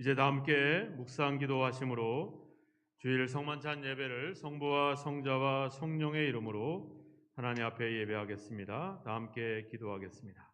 이제 다 함께 묵상 기도하심으로 주일 성만찬 예배를 성부와 성자와 성령의 이름으로 하나님 앞에 예배하겠습니다. 다 함께 기도하겠습니다.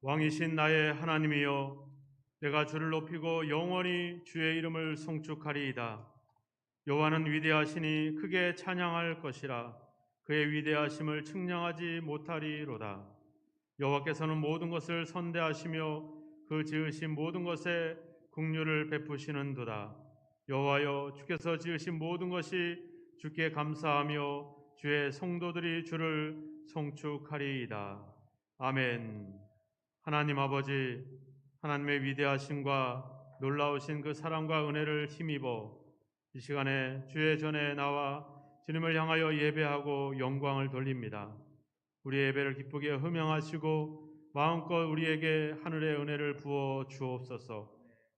왕이신 나의 하나님이여, 내가 주를 높이고 영원히 주의 이름을 송축하리이다. 여호와는 위대하시니 크게 찬양할 것이라. 그의 위대하심을 측량하지 못하리로다. 여호와께서는 모든 것을 선대하시며 그 지으신 모든 것에 긍휼을 베푸시는도다. 여호와여, 주께서 지으신 모든 것이 주께 감사하며 주의 성도들이 주를 송축하리이다. 아멘. 하나님 아버지, 하나님의 위대하심과 놀라우신 그 사랑과 은혜를 힘입어 이 시간에 주의 전에 나와 주님을 향하여 예배하고 영광을 돌립니다. 우리의 예배를 기쁘게 흠양하시고 마음껏 우리에게 하늘의 은혜를 부어 주옵소서.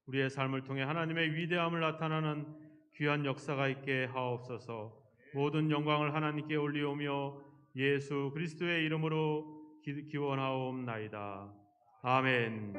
우리의 삶을 통해 하나님의 위대함을 나타나는 귀한 역사가 있게 하옵소서. 모든 영광을 하나님께 올리오며 예수 그리스도의 이름으로 기원하옵나이다. 아멘.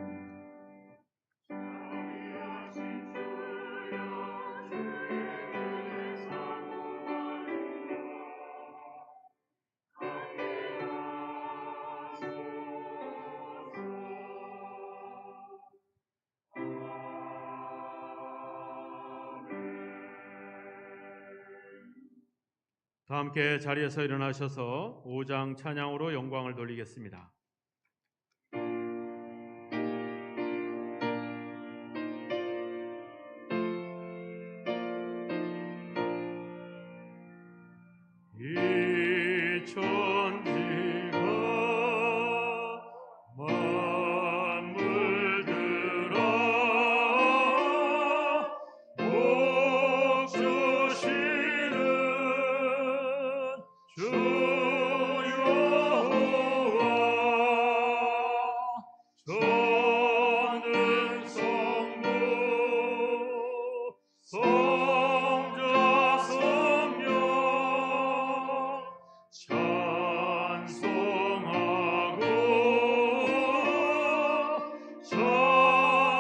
다 함께 자리에서 일어나셔서 5장 찬양으로 영광을 돌리겠습니다. 이 천지가 만물들아 복 주시는 주 여호와 저는 성부 성자 성령 찬송하고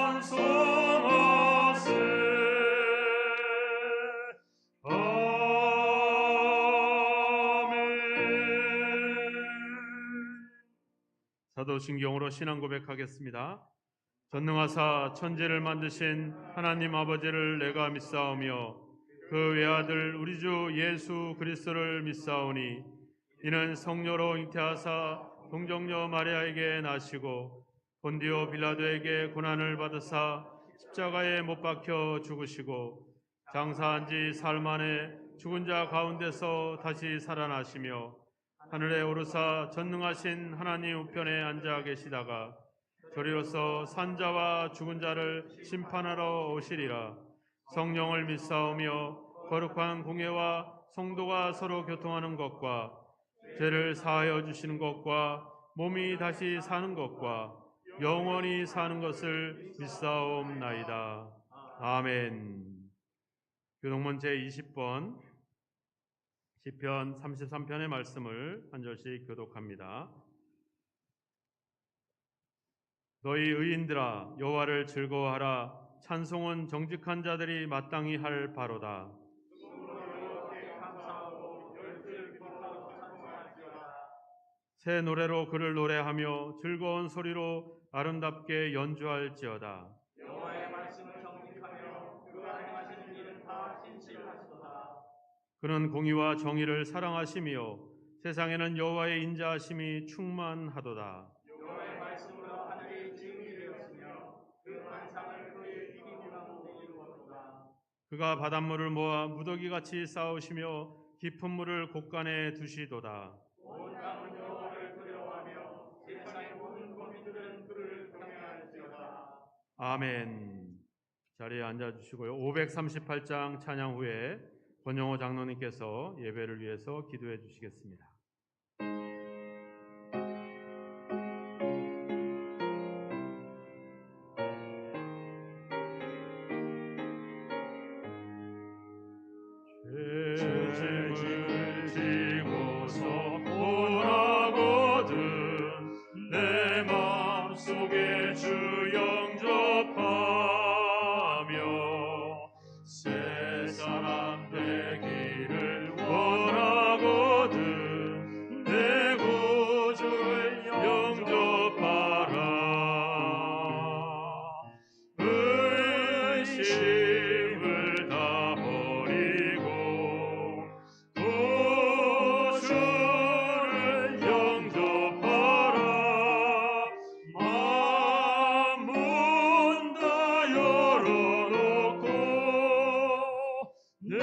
찬송하세. 아멘. 사도신경으로 신앙 고백하겠습니다. 전능하사 천지를 만드신 하나님 아버지를 내가 믿사오며 그 외아들 우리 주 예수 그리스도를 믿사오니 이는 성녀로 잉태하사 동정녀 마리아에게 나시고 본디오 빌라도에게 고난을 받으사 십자가에 못 박혀 죽으시고 장사한 지 사흘 만에 죽은 자 가운데서 다시 살아나시며 하늘에 오르사 전능하신 하나님 우편에 앉아 계시다가 저리로서 산자와 죽은 자를 심판하러 오시리라. 성령을 믿사오며 거룩한 공예와 성도가 서로 교통하는 것과 죄를 사하여 주시는 것과 몸이 다시 사는 것과 영원히 사는 것을 믿사옵나이다. 아멘. 교동문 제20번 시편 33편의 말씀을 한 절씩 교독합니다. 너희 의인들아 여호와를 즐거워하라. 찬송은 정직한 자들이 마땅히 할 바로다. 새 노래로 그를 노래하며 즐거운 소리로 아름답게 연주할지어다. 여호와의 말씀을 정직하며 그가 행하시는 일은 다 진실을 하시도다. 그는 공의와 정의를 사랑하시며 세상에는 여호와의 인자하심이 충만하도다. 여호와의 말씀으로 하늘이 지음이 되었으며 그 만상을 그의 기기문으로 이루었도다. 그가 바닷물을 모아 무더기같이 쌓으시며 깊은 물을 곳간에 두시도다. 온 땅은 여호와를 두려워하며 세상의 모든 거민들은 그를 경외할지어다. 아멘. 자리에 앉아주시고요. 538장 찬양 후에 권영호 장로님께서 예배를 위해서 기도해 주시겠습니다. 죄짐을 지고서 원하거든 내 마음속에 주 영접하며 새 사람 되기를 원하거든 내 구주를 영접하라. 의심을 다 버리고 구주를 영접하라. 마음 문 다 열어놓고 내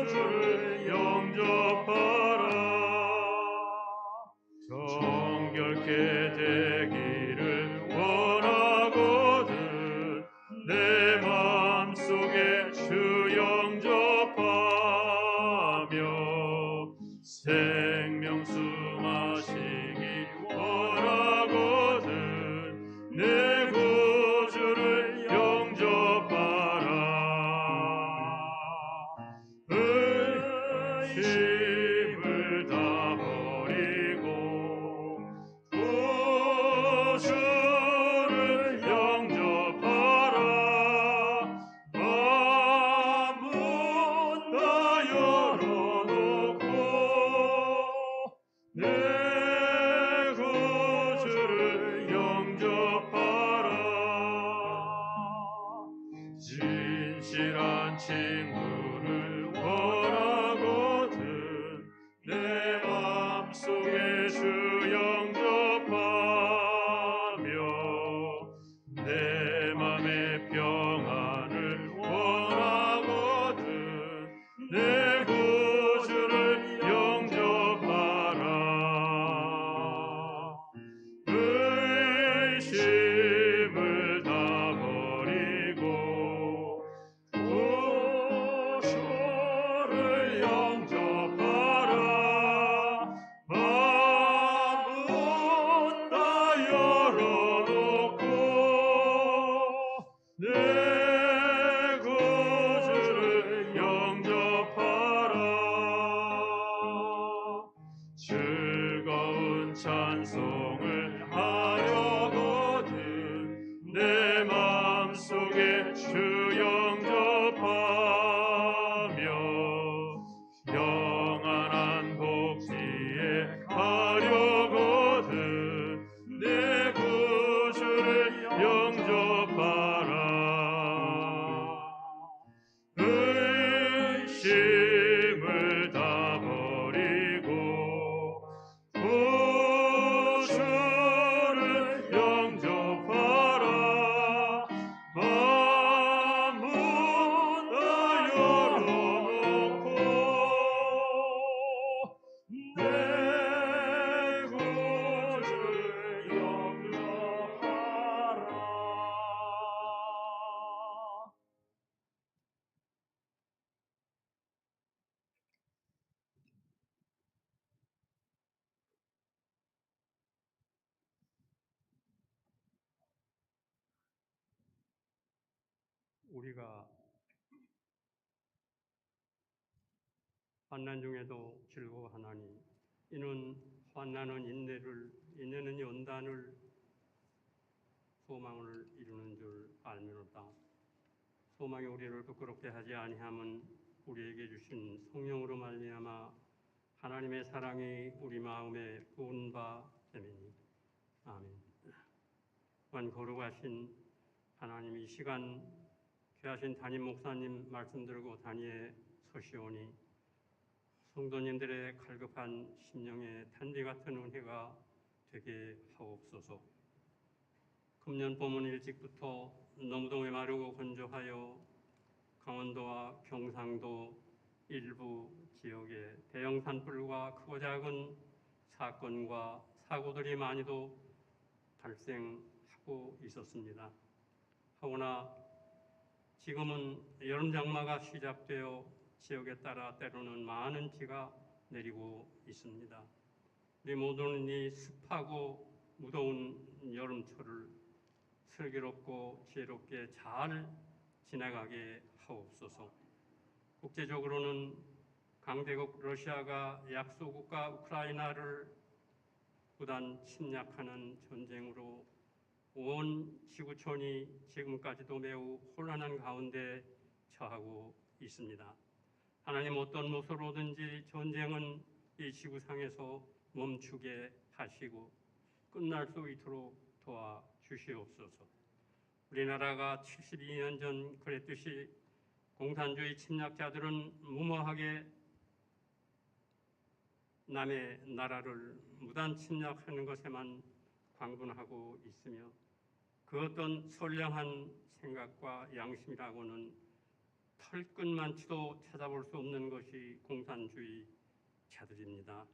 구주를 영접하라. 정결케 되기를 원하거든 내 마음속에 주 영접하며 생명수 마시기 원하거든 내 구주를 영접하라. 의심을 다 버리고 구주를 영접하라. 마음 다 열어놓고 내 구주를 영접하라. 진실한 친구를 원하거든 내 마음속에 주 영접하며 내 맘의 평안을 원하거든 내 구주를 영접하라. 의심을 다 버리고 구주를 영접하라. 마음 다 열어놓고 내 구주를 영접하라. 즐거운 찬송을 하려거든 내 마음속에 주 영접하며 영원한 복지에 가려거든 내 구주를 영접하라. 의심을 다 버리고 구주를 영접하라. 마음 다 열어놓고 내 구주를 영접하라. 우리가 환난 중에도 즐거워하나니 이는 환난은 인내를, 인내는 연단을, 소망을 이루는 줄 알미로다. 소망이 우리를 부끄럽게 하지 아니함은 우리에게 주신 성령으로 말미암아 하나님의 사랑이 우리 마음에 부은 바 됨이니. 아멘. 또한 거룩하신 하나님, 이 시간 귀하신 담임 목사님 말씀 들고 단위에 서시오니 성도님들의 갈급한 심령에 단비 같은 은혜가 되게 하옵소서. 금년 봄은 일찍부터 너무도 메마르고 건조하여 강원도와 경상도 일부 지역에 대형 산불과 크고 작은 사건과 사고들이 많이도 발생하고 있었습니다. 하오나 지금은 여름 장마가 시작되어 지역에 따라 때로는 많은 비가 내리고 있습니다. 우리 모두는 이 습하고 무더운 여름철을 슬기롭고 지혜롭게 잘 지나가게 하옵소서. 국제적으로는 강대국 러시아가 약소국가 우크라이나를 무단 침략하는 전쟁으로 온 지구촌이 지금까지도 매우 혼란한 가운데 처하고 있습니다. 하나님, 어떤 모습으로든지 전쟁은 이 지구상에서 멈추게 하시고 끝날 수 있도록 도와주시옵소서. 우리나라가 72년 전 그랬듯이 공산주의 침략자들은 무모하게 남의 나라를 무단 침략하는 것에만 광분하고 있으며 그 어떤 선량한 생각과 양심이라고는 털끝만치도 찾아볼 수 없는 것이 공산주의자들입니다.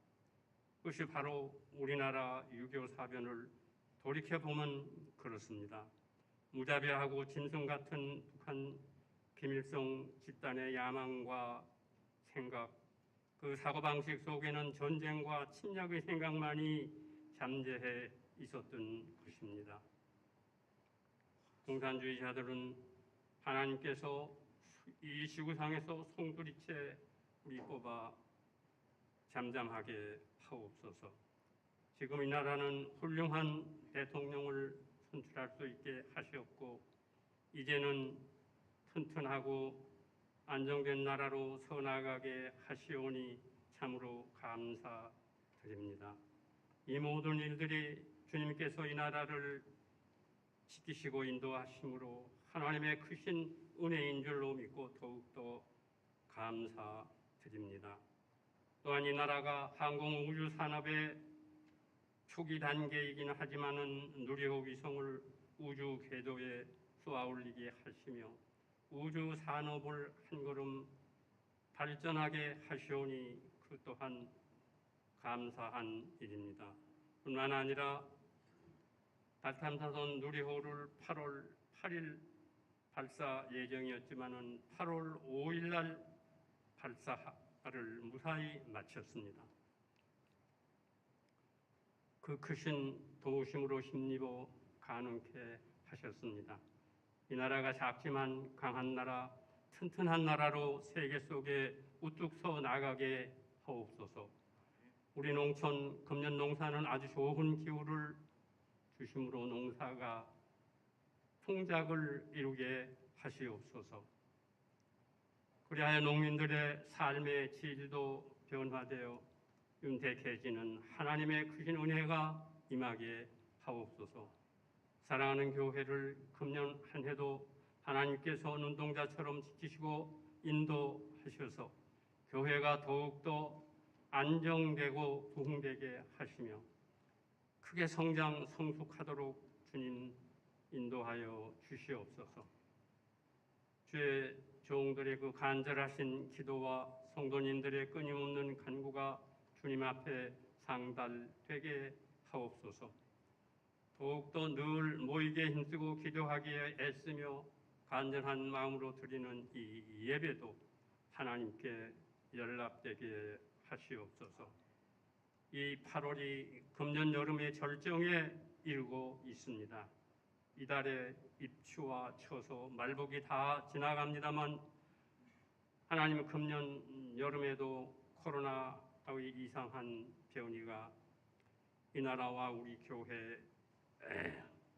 그것이 바로 우리나라 6.25 사변을 돌이켜보면 그렇습니다. 무자비하고 짐승 같은 북한 김일성 집단의 야망과 생각, 그 사고방식 속에는 전쟁과 침략의 생각만이 잠재해 있었던 것입니다. 공산주의자들은 하나님께서 이 지구상에서 송두리째 우리 뽑아 잠잠하게 하옵소서. 지금 이 나라는 훌륭한 대통령을 선출할 수 있게 하시었고 이제는 튼튼하고 안정된 나라로 서나가게 하시오니 참으로 감사드립니다. 이 모든 일들이 주님께서 이 나라를 지키시고 인도하심으로 하나님의 크신 은혜인 줄로 믿고 더욱더 감사드립니다. 또한 이 나라가 항공우주 산업의 초기 단계이긴 하지만은 누리호 위성을 우주 궤도에 쏘아올리게 하시며 우주 산업을 한 걸음 발전하게 하시오니 그 또한 감사한 일입니다. 뿐만 아니라 달 탐사선 누리호를 8월 8일 발사 예정이었지만은 8월 5일 날 발사를 무사히 마쳤습니다. 그 크신 도우심으로 힘입어 가능케 하셨습니다. 이 나라가 작지만 강한 나라, 튼튼한 나라로 세계 속에 우뚝 서 나가게 하옵소서. 우리 농촌 금년 농사는 아주 좋은 기후를 주심으로 농사가 풍작을 이루게 하시옵소서. 그리하여 농민들의 삶의 질도 변화되어 윤택해지는 하나님의 크신 은혜가 임하게 하옵소서. 사랑하는 교회를 금년 한 해도 하나님께서 눈동자처럼 지키시고 인도하셔서 교회가 더욱더 안정되고 부흥되게 하시며 크게 성장 성숙하도록 주님 인도하여 주시옵소서. 주의 종들의 그 간절하신 기도와 성도님들의 끊임없는 간구가 주님 앞에 상달되게 하옵소서. 더욱더 늘 모이게 힘쓰고 기도하기에 애쓰며 간절한 마음으로 드리는 이 예배도 하나님께 연락되게 하시옵소서. 이 8월이 금년 여름의 절정에 이르고 있습니다. 이달에 입추와 처소, 말복이 다 지나갑니다만 하나님은 금년 여름에도 코로나의 이상한 변이가 이 나라와 우리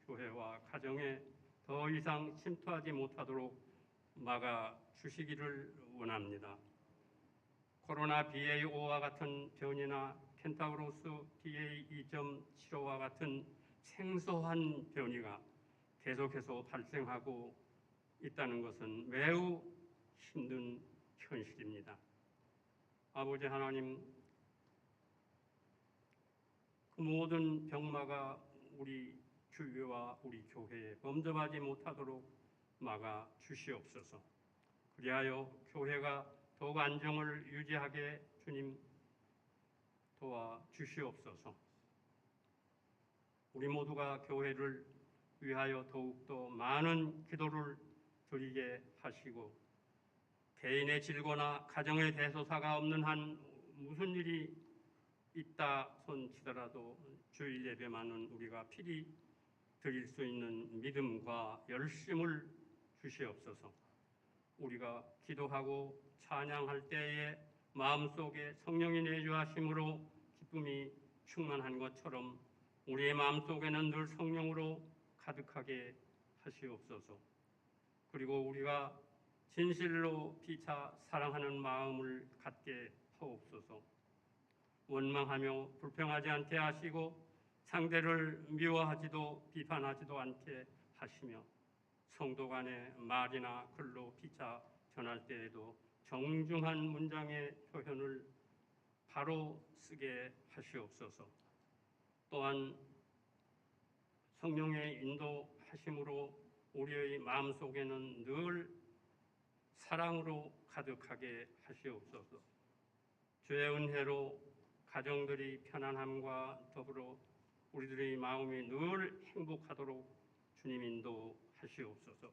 교회와 가정에 더 이상 침투하지 못하도록 막아 주시기를 원합니다. 코로나 BA5와 같은 변이나 켄타우로스 BA2.75와 같은 생소한 변이가 계속해서 발생하고 있다는 것은 매우 힘든 현실입니다. 아버지 하나님, 그 모든 병마가 우리 주위와 우리 교회에 범접하지 못하도록 막아 주시옵소서. 그리하여 교회가 더욱 안정을 유지하게 주님 도와 주시옵소서. 우리 모두가 교회를 위하여 더욱더 많은 기도를 드리게 하시고 개인의 질거나 가정의 대소사가 없는 한 무슨 일이 있다 손치더라도 주일 예배만은 우리가 필히 드릴 수 있는 믿음과 열심을 주시옵소서. 우리가 기도하고 찬양할 때에 마음속에 성령이 내주하심으로 기쁨이 충만한 것처럼 우리의 마음속에는 늘 성령으로 가득하게 하시옵소서. 그리고 우리가 진실로 피차 사랑하는 마음을 갖게 하옵소서. 원망하며 불평하지 않게 하시고 상대를 미워하지도 비판하지도 않게 하시며 성도 간의 말이나 글로 피차 전할 때에도 정중한 문장의 표현을 바로 쓰게 하시옵소서. 또한 성령의 인도하심으로 우리의 마음속에는 늘 사랑으로 가득하게 하시옵소서. 주의 은혜로 가정들이 편안함과 더불어 우리들의 마음이 늘 행복하도록 주님 인도하시옵소서.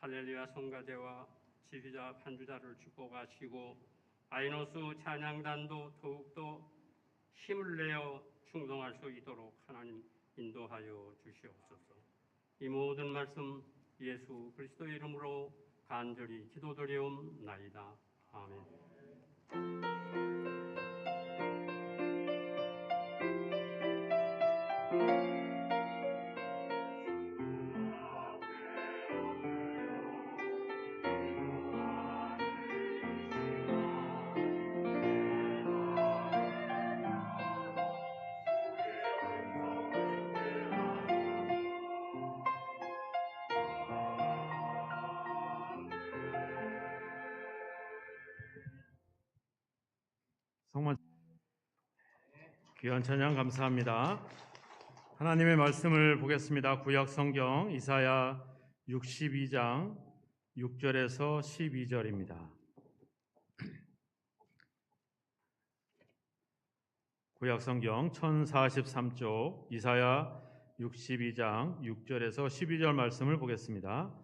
할렐루야 성가대와 지휘자 반주자를 축복하시고 아이노스 찬양단도 더욱더 힘을 내어 충성할 수 있도록 하나님 인도하여 주시옵소서. 이 모든 말씀 예수 그리스도의 이름으로 간절히 기도드리옵나이다. 아멘. 성만 귀한 찬양 감사합니다. 하나님의 말씀을 보겠습니다. 구약 성경 이사야 62장 6절에서 12절입니다. 구약 성경 1043쪽 이사야 62장 6절에서 12절 말씀을 보겠습니다.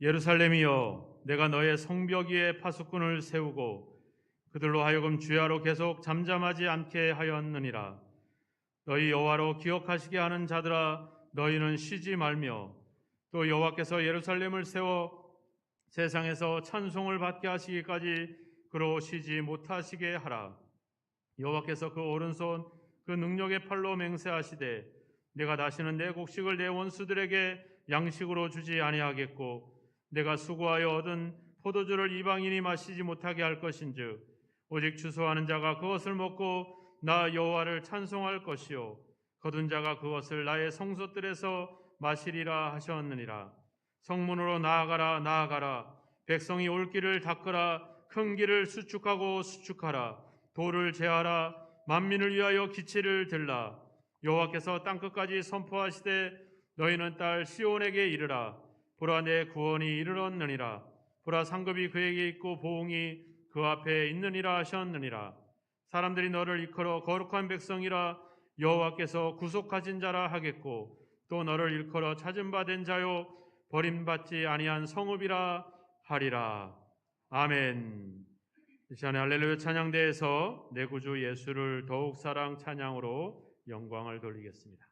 예루살렘이여, 내가 너의 성벽 위에 파수꾼을 세우고 그들로 하여금 주야로 계속 잠잠하지 않게 하였느니라. 너희 여호와로 기억하시게 하는 자들아, 너희는 쉬지 말며 또 여호와께서 예루살렘을 세워 세상에서 찬송을 받게 하시기까지 그로 쉬지 못하시게 하라. 여호와께서 그 오른손 그 능력의 팔로 맹세하시되 내가 다시는 내 곡식을 내 원수들에게 양식으로 주지 아니하겠고 내가 수고하여 얻은 포도주를 이방인이 마시지 못하게 할 것인즉 오직 추수하는 자가 그것을 먹고 나 여호와를 찬송할 것이요 거둔 자가 그것을 나의 성소들에서 마시리라 하셨느니라. 성문으로 나아가라 나아가라. 백성이 올 길을 닦으라. 큰 길을 수축하고 수축하라. 돌을 제하라. 만민을 위하여 기치를 들라. 여호와께서 땅끝까지 선포하시되 너희는 딸 시온에게 이르라. 보라, 내 구원이 이르렀느니라. 보라, 상급이 그에게 있고 보응이 그 앞에 있느니라 하셨느니라. 사람들이 너를 일컬어 거룩한 백성이라 여호와께서 구속하신 자라 하겠고 또 너를 일컬어 찾은 바 된 자요 버림받지 아니한 성읍이라 하리라. 아멘. 이 시간에 할렐루야 찬양대에서 내 구주 예수를 더욱 사랑 찬양으로 영광을 돌리겠습니다.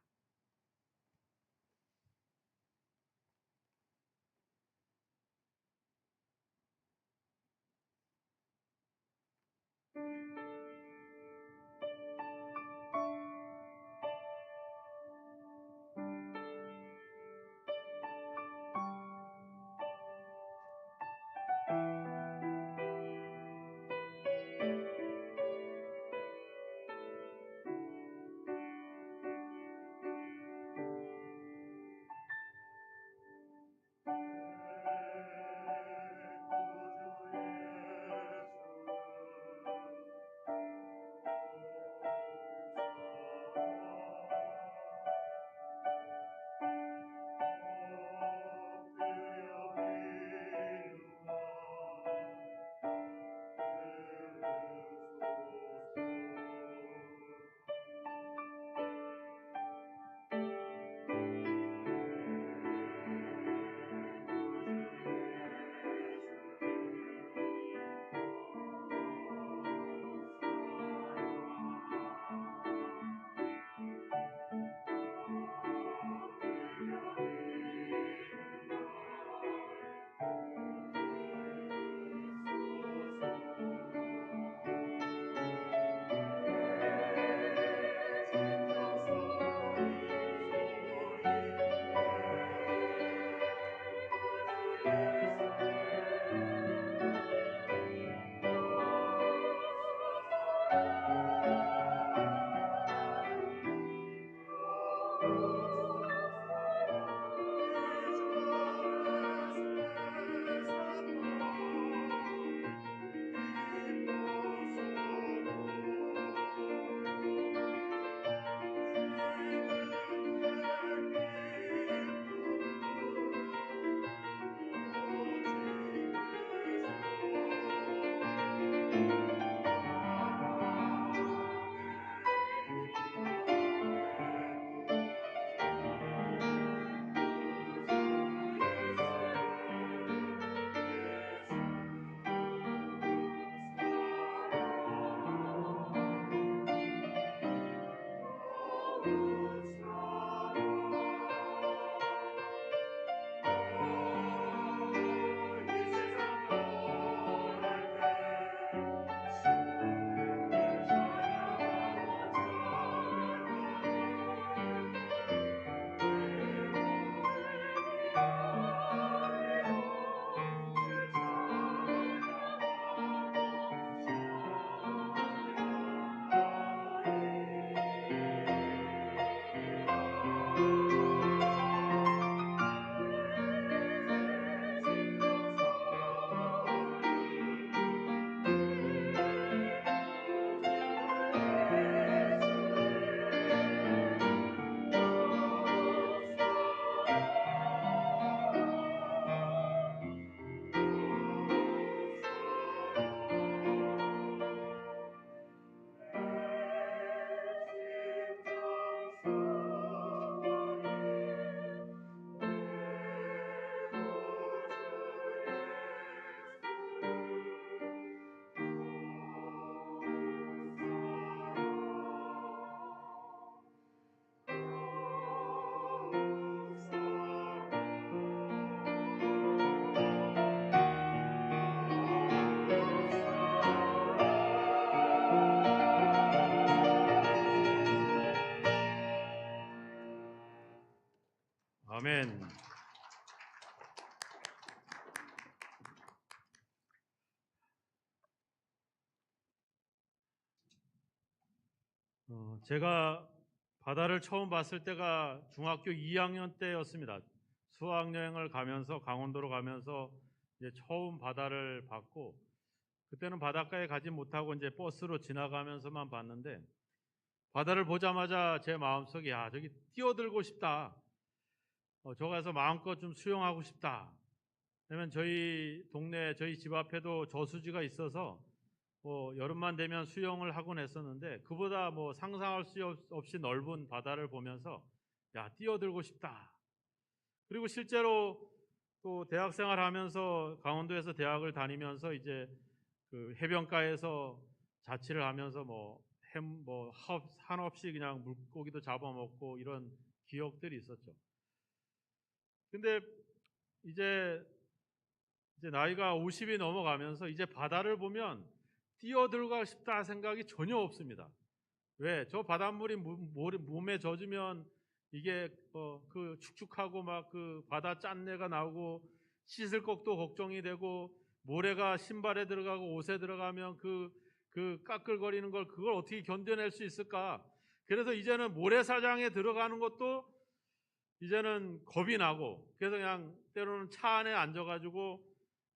아멘. 제가 바다를 처음 봤을 때가 중학교 2학년 때였습니다. 수학여행을 가면서 강원도로 가면서 이제 처음 바다를 봤고, 그때는 바닷가에 가지 못하고 이제 버스로 지나가면서만 봤는데, 바다를 보자마자 제 마음속에 야, 저기 뛰어들고 싶다. 저 가서 마음껏 좀 수영하고 싶다. 왜냐면 저희 동네 저희 집 앞에도 저수지가 있어서 여름만 되면 수영을 하곤 했었는데, 그보다 상상할 수 없이 넓은 바다를 보면서 야, 뛰어들고 싶다. 그리고 실제로 또 대학 생활하면서 강원도에서 대학을 다니면서 이제 그 해변가에서 자취를 하면서 한없이 그냥 물고기도 잡아먹고 이런 기억들이 있었죠. 근데 이제 나이가 50이 넘어가면서 이제 바다를 보면 뛰어들고 싶다 생각이 전혀 없습니다. 왜? 저 바닷물이 몸에 젖으면 이게 그 축축하고 막 그 바다 짠내가 나오고 씻을 것도 걱정이 되고, 모래가 신발에 들어가고 옷에 들어가면 그 까끌거리는 걸 그걸 어떻게 견뎌낼 수 있을까? 그래서 이제는 모래사장에 들어가는 것도 이제는 겁이 나고, 그래서 그냥 때로는 차 안에 앉아가지고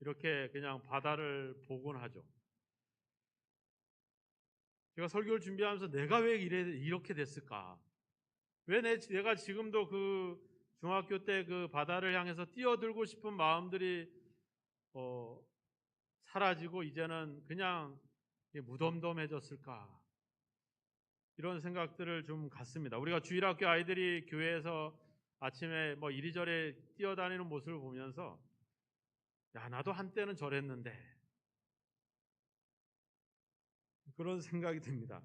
이렇게 그냥 바다를 보곤 하죠. 제가 설교를 준비하면서 내가 왜 이렇게 됐을까? 왜 내가 지금도 그 중학교 때 그 바다를 향해서 뛰어들고 싶은 마음들이 사라지고 이제는 그냥 무덤덤해졌을까? 이런 생각들을 좀 갖습니다. 우리가 주일학교 아이들이 교회에서 아침에 이리저리 뛰어다니는 모습을 보면서 야, 나도 한때는 저랬는데, 그런 생각이 듭니다.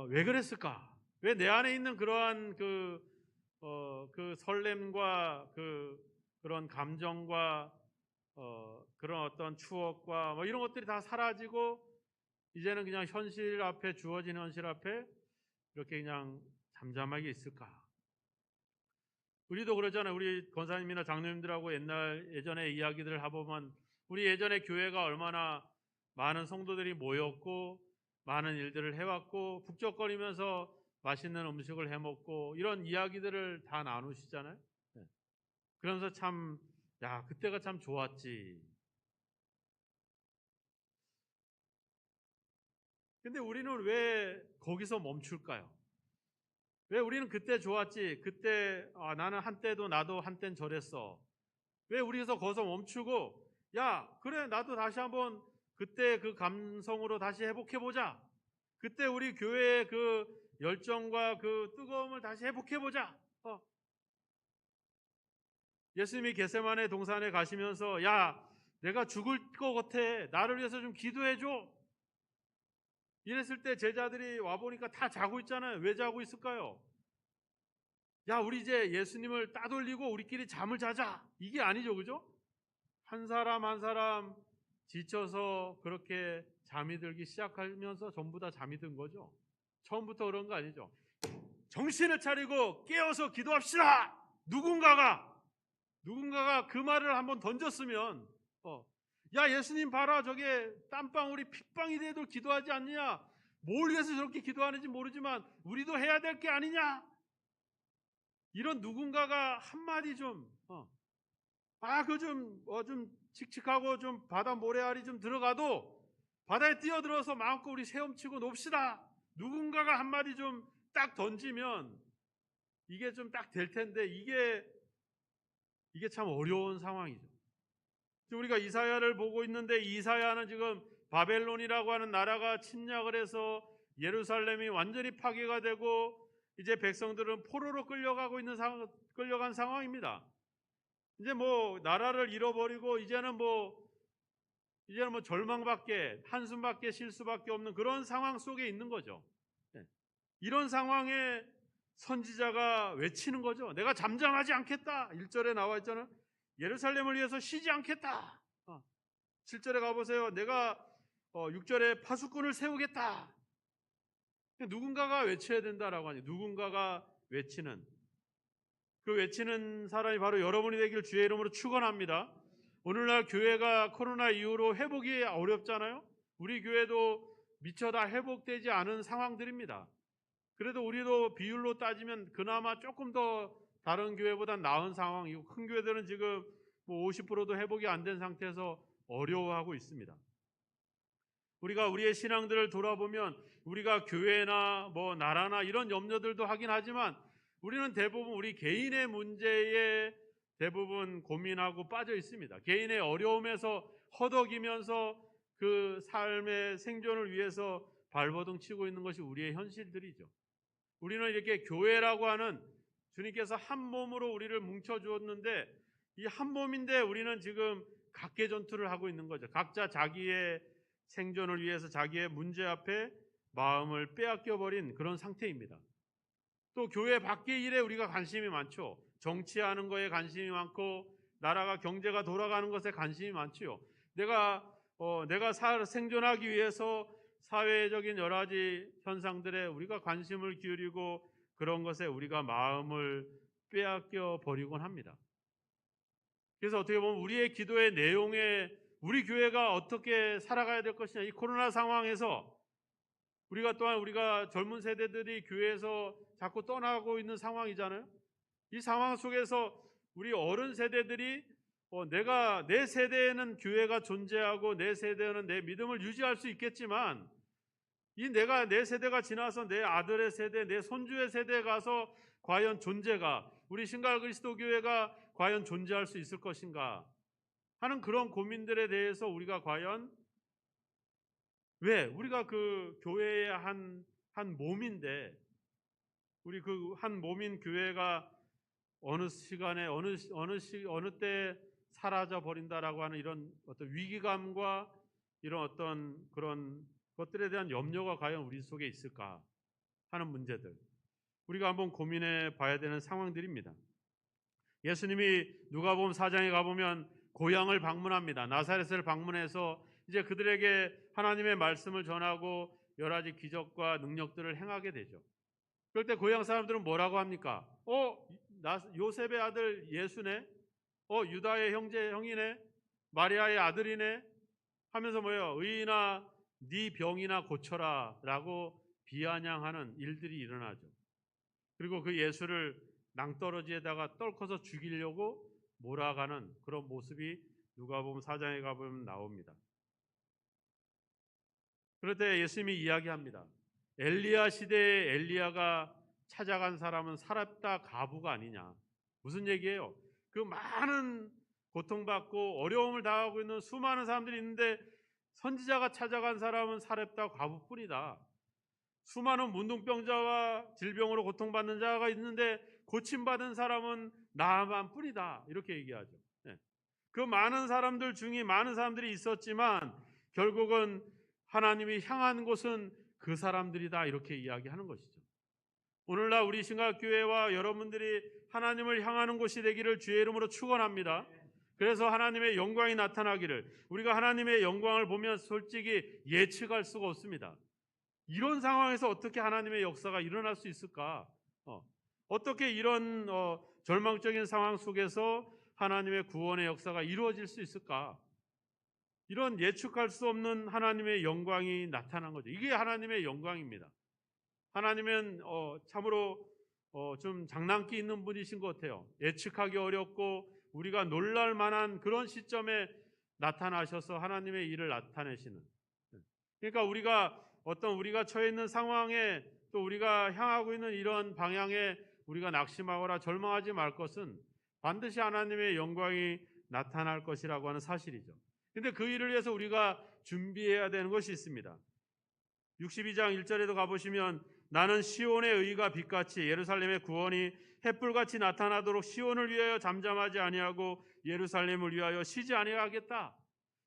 왜 그랬을까? 왜 내 안에 있는 그러한 그 설렘과 그런 감정과 그런 어떤 추억과 이런 것들이 다 사라지고 이제는 그냥 주어진 현실 앞에 이렇게 그냥 잠잠하게 있을까? 우리도 그러잖아요. 우리 권사님이나 장로님들하고 예전에 이야기들을 해보면 우리 예전에 교회가 얼마나 많은 성도들이 모였고 많은 일들을 해왔고 북적거리면서 맛있는 음식을 해먹고 이런 이야기들을 다 나누시잖아요. 네. 그러면서 참, 야, 그때가 참 좋았지. 근데 우리는 왜 거기서 멈출까요? 왜 우리는 그때 좋았지? 그때 나는 한때도 나도 한땐 저랬어. 왜 우리에서 거기서 멈추고 야, 그래, 나도 다시 한번 그때 그 감성으로 다시 회복해보자. 그때 우리 교회의 그 열정과 그 뜨거움을 다시 회복해보자. 예수님이 겟세마네 동산에 가시면서 야, 내가 죽을 것 같아. 나를 위해서 좀 기도해줘. 이랬을 때 제자들이 와보니까 다 자고 있잖아요. 왜 자고 있을까요? 야, 우리 이제 예수님을 따돌리고 우리끼리 잠을 자자. 이게 아니죠, 그죠? 한 사람 한 사람 지쳐서 그렇게 잠이 들기 시작하면서 전부 다 잠이 든 거죠. 처음부터 그런 거 아니죠. 정신을 차리고 깨어서 기도합시다. 누군가가 그 말을 한번 던졌으면 야, 예수님 봐라, 저게 땀방울이 핏방이 돼도 기도하지 않느냐. 뭘 위해서 저렇게 기도하는지 모르지만 우리도 해야 될 게 아니냐. 이런 누군가가 한마디 좀 칙칙하고 좀 바다 모래알이 좀 들어가도 바다에 뛰어들어서 마음껏 우리 헤엄치고 놉시다. 누군가가 한마디 좀 딱 던지면 이게 좀 딱 될 텐데 이게 참 어려운 상황이죠. 지금 우리가 이사야를 보고 있는데 이사야는 지금 바벨론이라고 하는 나라가 침략을 해서 예루살렘이 완전히 파괴가 되고 이제 백성들은 포로로 끌려간 상황입니다. 이제 나라를 잃어버리고 이제는 절망밖에, 한숨밖에 쉴 수밖에 없는 그런 상황 속에 있는 거죠. 이런 상황에 선지자가 외치는 거죠. 내가 잠잠하지 않겠다. 1절에 나와 있잖아요. 예루살렘을 위해서 쉬지 않겠다. 7절에 가보세요. 내가 6절에 파수꾼을 세우겠다. 누군가가 외쳐야 된다라고 하니 누군가가 외치는 그 외치는 사람이 바로 여러분이 되길 주의 이름으로 축원합니다. 오늘날 교회가 코로나 이후로 회복이 어렵잖아요. 우리 교회도 미처 다 회복되지 않은 상황들입니다. 그래도 우리도 비율로 따지면 그나마 조금 더 다른 교회보다 나은 상황이고, 큰 교회들은 지금 뭐 50%도 회복이 안 된 상태에서 어려워하고 있습니다. 우리가 우리의 신앙들을 돌아보면 우리가 교회나 뭐 나라나 이런 염려들도 하긴 하지만 우리는 대부분 우리 개인의 문제에 대부분 고민하고 빠져 있습니다. 개인의 어려움에서 허덕이면서 그 삶의 생존을 위해서 발버둥 치고 있는 것이 우리의 현실들이죠. 우리는 이렇게 교회라고 하는, 주님께서 한 몸으로 우리를 뭉쳐 주었는데 이 한 몸인데 우리는 지금 각계 전투를 하고 있는 거죠. 각자 자기의 생존을 위해서 자기의 문제 앞에 마음을 빼앗겨 버린 그런 상태입니다. 또 교회 밖의 일에 우리가 관심이 많죠. 정치하는 거에 관심이 많고 나라가 경제가 돌아가는 것에 관심이 많지요. 내가 생존하기 위해서 사회적인 여러 가지 현상들에 우리가 관심을 기울이고 그런 것에 우리가 마음을 빼앗겨 버리곤 합니다. 그래서 어떻게 보면 우리의 기도의 내용에 우리 교회가 어떻게 살아가야 될 것이냐, 이 코로나 상황에서 우리가 젊은 세대들이 교회에서 자꾸 떠나고 있는 상황이잖아요. 이 상황 속에서 우리 어른 세대들이 내 세대에는 교회가 존재하고 내 세대는 내 믿음을 유지할 수 있겠지만 내 세대가 지나서 내 아들의 세대, 내 손주의 세대에 가서 과연 우리 신갈 그리스도 교회가 과연 존재할 수 있을 것인가 하는 그런 고민들에 대해서 우리가 과연 우리가 그 교회의 한 몸인데 우리 그 한 몸인 교회가 어느 시간에 어느 때 사라져 버린다라고 하는 이런 어떤 위기감과 이런 어떤 그런 것들에 대한 염려가 과연 우리 속에 있을까 하는 문제들, 우리가 한번 고민해 봐야 되는 상황들입니다. 예수님이 누가복음 4장에 가보면 고향을 방문합니다. 나사렛을 방문해서 이제 그들에게 하나님의 말씀을 전하고 여러 가지 기적과 능력들을 행하게 되죠. 그럴 때 고향 사람들은 뭐라고 합니까? 요셉의 아들 예수네? 유다의 형이네? 마리아의 아들이네? 하면서 의인아 네 병이나 고쳐라 라고 비아냥하는 일들이 일어나죠. 그리고 그 예수를 낭떠러지에다가 떨궈서 죽이려고 몰아가는 그런 모습이 누가복음 4장에 가보면 나옵니다. 그럴 때 예수님이 이야기합니다. 엘리야 시대에 엘리야가 찾아간 사람은 사렙다 과부가 아니냐. 무슨 얘기예요? 그 많은 고통받고 어려움을 당하고 있는 수많은 사람들이 있는데 선지자가 찾아간 사람은 사렙다 과부뿐이다. 수많은 문둥병자와 질병으로 고통받는 자가 있는데 고침받은 사람은 나만 뿐이다. 이렇게 얘기하죠. 그 많은 사람들 중에 많은 사람들이 있었지만 결국은 하나님이 향한 곳은 그 사람들이다. 이렇게 이야기하는 것이죠. 오늘날 우리 신각교회와 여러분들이 하나님을 향하는 곳이 되기를 주의 이름으로 축원합니다. 그래서 하나님의 영광이 나타나기를, 우리가 하나님의 영광을 보면 솔직히 예측할 수가 없습니다. 이런 상황에서 어떻게 하나님의 역사가 일어날 수 있을까? 어떻게 이런 절망적인 상황 속에서 하나님의 구원의 역사가 이루어질 수 있을까? 이런 예측할 수 없는 하나님의 영광이 나타난 거죠. 이게 하나님의 영광입니다. 하나님은 참으로 좀 장난기 있는 분이신 것 같아요. 예측하기 어렵고 우리가 놀랄 만한 그런 시점에 나타나셔서 하나님의 일을 나타내시는. 그러니까 우리가 처해 있는 상황에 또 우리가 향하고 있는 이런 방향에 우리가 낙심하거나 절망하지 말 것은 반드시 하나님의 영광이 나타날 것이라고 하는 사실이죠. 근데 그 일을 위해서 우리가 준비해야 되는 것이 있습니다. 62장 1절에도 가보시면 나는 시온의 의가 빛같이 예루살렘의 구원이 햇불같이 나타나도록 시온을 위하여 잠잠하지 아니하고 예루살렘을 위하여 쉬지 아니하겠다.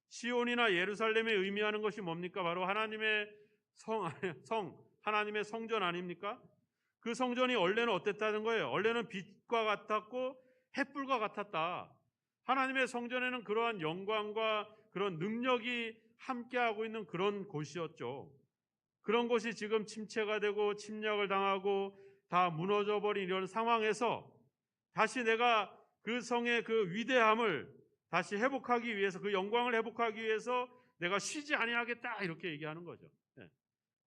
시온이나 예루살렘에 의미하는 것이 뭡니까? 바로 하나님의 하나님의 성전 아닙니까? 그 성전이 원래는 어땠다는 거예요? 원래는 빛과 같았고 햇불과 같았다. 하나님의 성전에는 그러한 영광과 그런 능력이 함께하고 있는 그런 곳이었죠. 그런 곳이 지금 침체가 되고 침략을 당하고 다 무너져버린 이런 상황에서 다시 내가 그 성의 그 위대함을 다시 회복하기 위해서, 그 영광을 회복하기 위해서 내가 쉬지 아니하겠다, 이렇게 얘기하는 거죠. 예.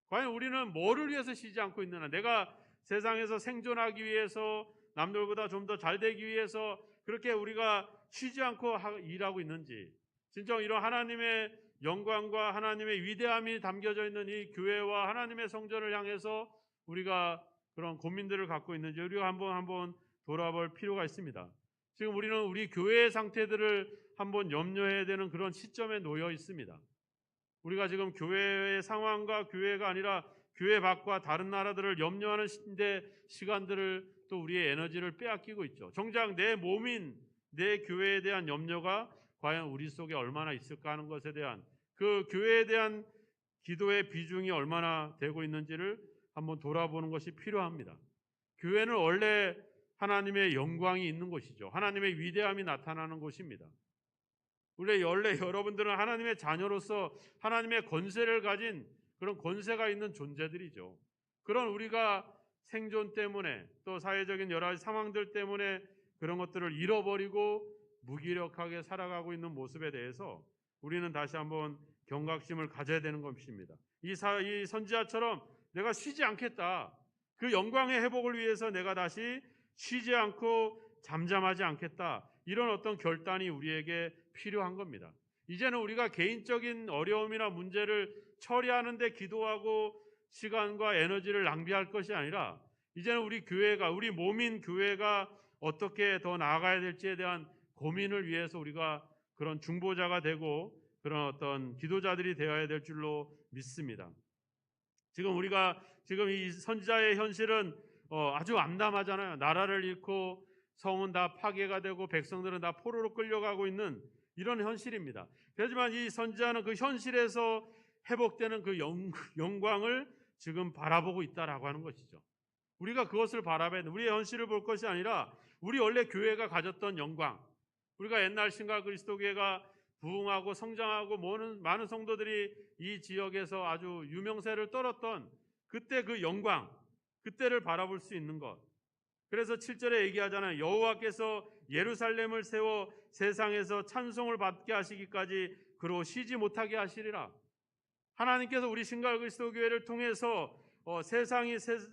과연 우리는 뭐를 위해서 쉬지 않고 있느냐? 내가 세상에서 생존하기 위해서, 남들보다 좀 더 잘 되기 위해서 그렇게 우리가 쉬지 않고 일하고 있는지, 진짜 이런 하나님의 영광과 하나님의 위대함이 담겨져 있는 이 교회와 하나님의 성전을 향해서 우리가 그런 고민들을 갖고 있는지 우리가 한번 돌아볼 필요가 있습니다. 지금 우리는 우리 교회의 상태들을 한번 염려해야 되는 그런 시점에 놓여 있습니다. 우리가 지금 교회의 상황과 교회가 아니라 교회 밖과 다른 나라들을 염려하는 시간들을, 또 우리의 에너지를 빼앗기고 있죠. 정작 내 몸인 내 교회에 대한 염려가 과연 우리 속에 얼마나 있을까 하는 것에 대한, 그 교회에 대한 기도의 비중이 얼마나 되고 있는지를 한번 돌아보는 것이 필요합니다. 교회는 원래 하나님의 영광이 있는 곳이죠. 하나님의 위대함이 나타나는 곳입니다. 원래 여러분들은 하나님의 자녀로서 하나님의 권세를 가진 그런 권세가 있는 존재들이죠. 그런 우리가 생존 때문에, 또 사회적인 여러 가지 상황들 때문에 그런 것들을 잃어버리고 무기력하게 살아가고 있는 모습에 대해서 우리는 다시 한번 경각심을 가져야 되는 것입니다. 이 선지자처럼 내가 쉬지 않겠다, 그 영광의 회복을 위해서 내가 다시 쉬지 않고 잠잠하지 않겠다, 이런 어떤 결단이 우리에게 필요한 겁니다. 이제는 우리가 개인적인 어려움이나 문제를 처리하는 데 기도하고 시간과 에너지를 낭비할 것이 아니라, 이제는 우리 교회가, 우리 몸인 교회가 어떻게 더 나아가야 될지에 대한 고민을 위해서 우리가 그런 중보자가 되고 그런 어떤 기도자들이 되어야 될 줄로 믿습니다. 지금 이 선지자의 현실은 아주 암담하잖아요. 나라를 잃고 성은 다 파괴가 되고 백성들은 다 포로로 끌려가고 있는 이런 현실입니다. 하지만 이 선지자는 그 현실에서 회복되는 그 영광을 지금 바라보고 있다라고 하는 것이죠. 우리가 그것을 바라봐야 돼. 우리의 현실을 볼 것이 아니라 우리 원래 교회가 가졌던 영광, 우리가 옛날 신과 그리스도교회가 부흥하고 성장하고 많은 성도들이 이 지역에서 아주 유명세를 떨었던 그때 그 영광, 그때를 바라볼 수 있는 것. 그래서 7절에 얘기하잖아요. 여호와께서 예루살렘을 세워 세상에서 찬송을 받게 하시기까지 그로 쉬지 못하게 하시리라. 하나님께서 우리 신과 그리스도교회를 통해서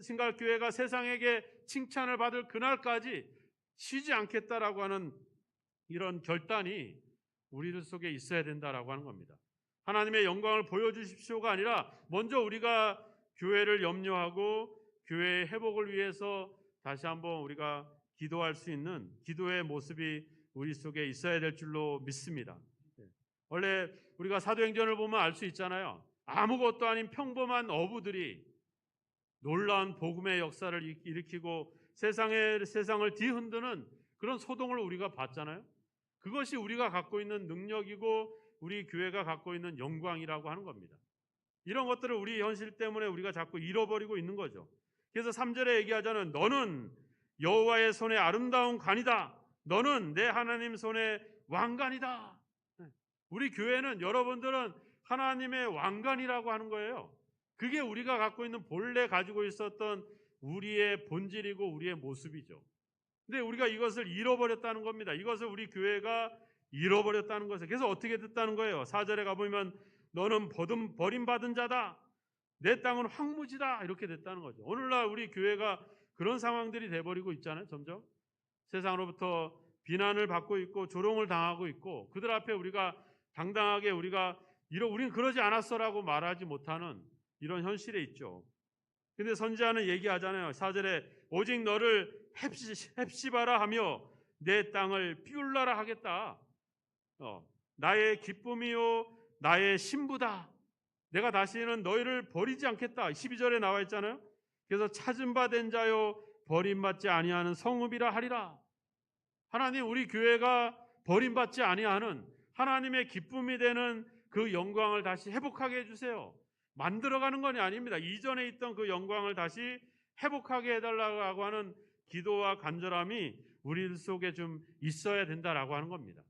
신갈교회가 세상에게 칭찬을 받을 그날까지 쉬지 않겠다라고 하는 이런 결단이 우리들 속에 있어야 된다라고 하는 겁니다. 하나님의 영광을 보여주십시오가 아니라 먼저 우리가 교회를 염려하고 교회의 회복을 위해서 다시 한번 우리가 기도할 수 있는 기도의 모습이 우리 속에 있어야 될 줄로 믿습니다. 원래 우리가 사도행전을 보면 알 수 있잖아요. 아무것도 아닌 평범한 어부들이 놀라운 복음의 역사를 일으키고 세상을 뒤흔드는 그런 소동을 우리가 봤잖아요. 그것이 우리가 갖고 있는 능력이고 우리 교회가 갖고 있는 영광이라고 하는 겁니다. 이런 것들을 우리 현실 때문에 우리가 자꾸 잃어버리고 있는 거죠. 그래서 3절에 얘기하자는 너는 여호와의 손에 아름다운 관이다. 너는 내 하나님 손에 왕관이다. 우리 교회는, 여러분들은 하나님의 왕관이라고 하는 거예요. 그게 우리가 갖고 있는 본래 가지고 있었던 우리의 본질이고 우리의 모습이죠. 근데 우리가 이것을 잃어버렸다는 겁니다. 이것을 우리 교회가 잃어버렸다는 것을. 그래서 어떻게 됐다는 거예요? 4절에 가보면 너는 버림받은 자다. 내 땅은 황무지다. 이렇게 됐다는 거죠. 오늘날 우리 교회가 그런 상황들이 돼버리고 있잖아요. 점점 세상으로부터 비난을 받고 있고 조롱을 당하고 있고, 그들 앞에 우리가 당당하게 우리는 그러지 않았어라고 말하지 못하는 이런 현실에 있죠. 근데 선지자는 얘기하잖아요. 4절에 오직 너를 헵시바라 하며 내 땅을 비울라라 하겠다. 나의 기쁨이요 나의 신부다. 내가 다시는 너희를 버리지 않겠다. 12절에 나와 있잖아요. 그래서 찾은 바 된 자요 버림받지 아니하는 성읍이라 하리라. 하나님, 우리 교회가 버림받지 아니하는 하나님의 기쁨이 되는 그 영광을 다시 회복하게 해주세요. 만들어가는 건 아닙니다. 이전에 있던 그 영광을 다시 회복하게 해달라고 하는 기도와 간절함이 우리 속에 좀 있어야 된다라고 하는 겁니다.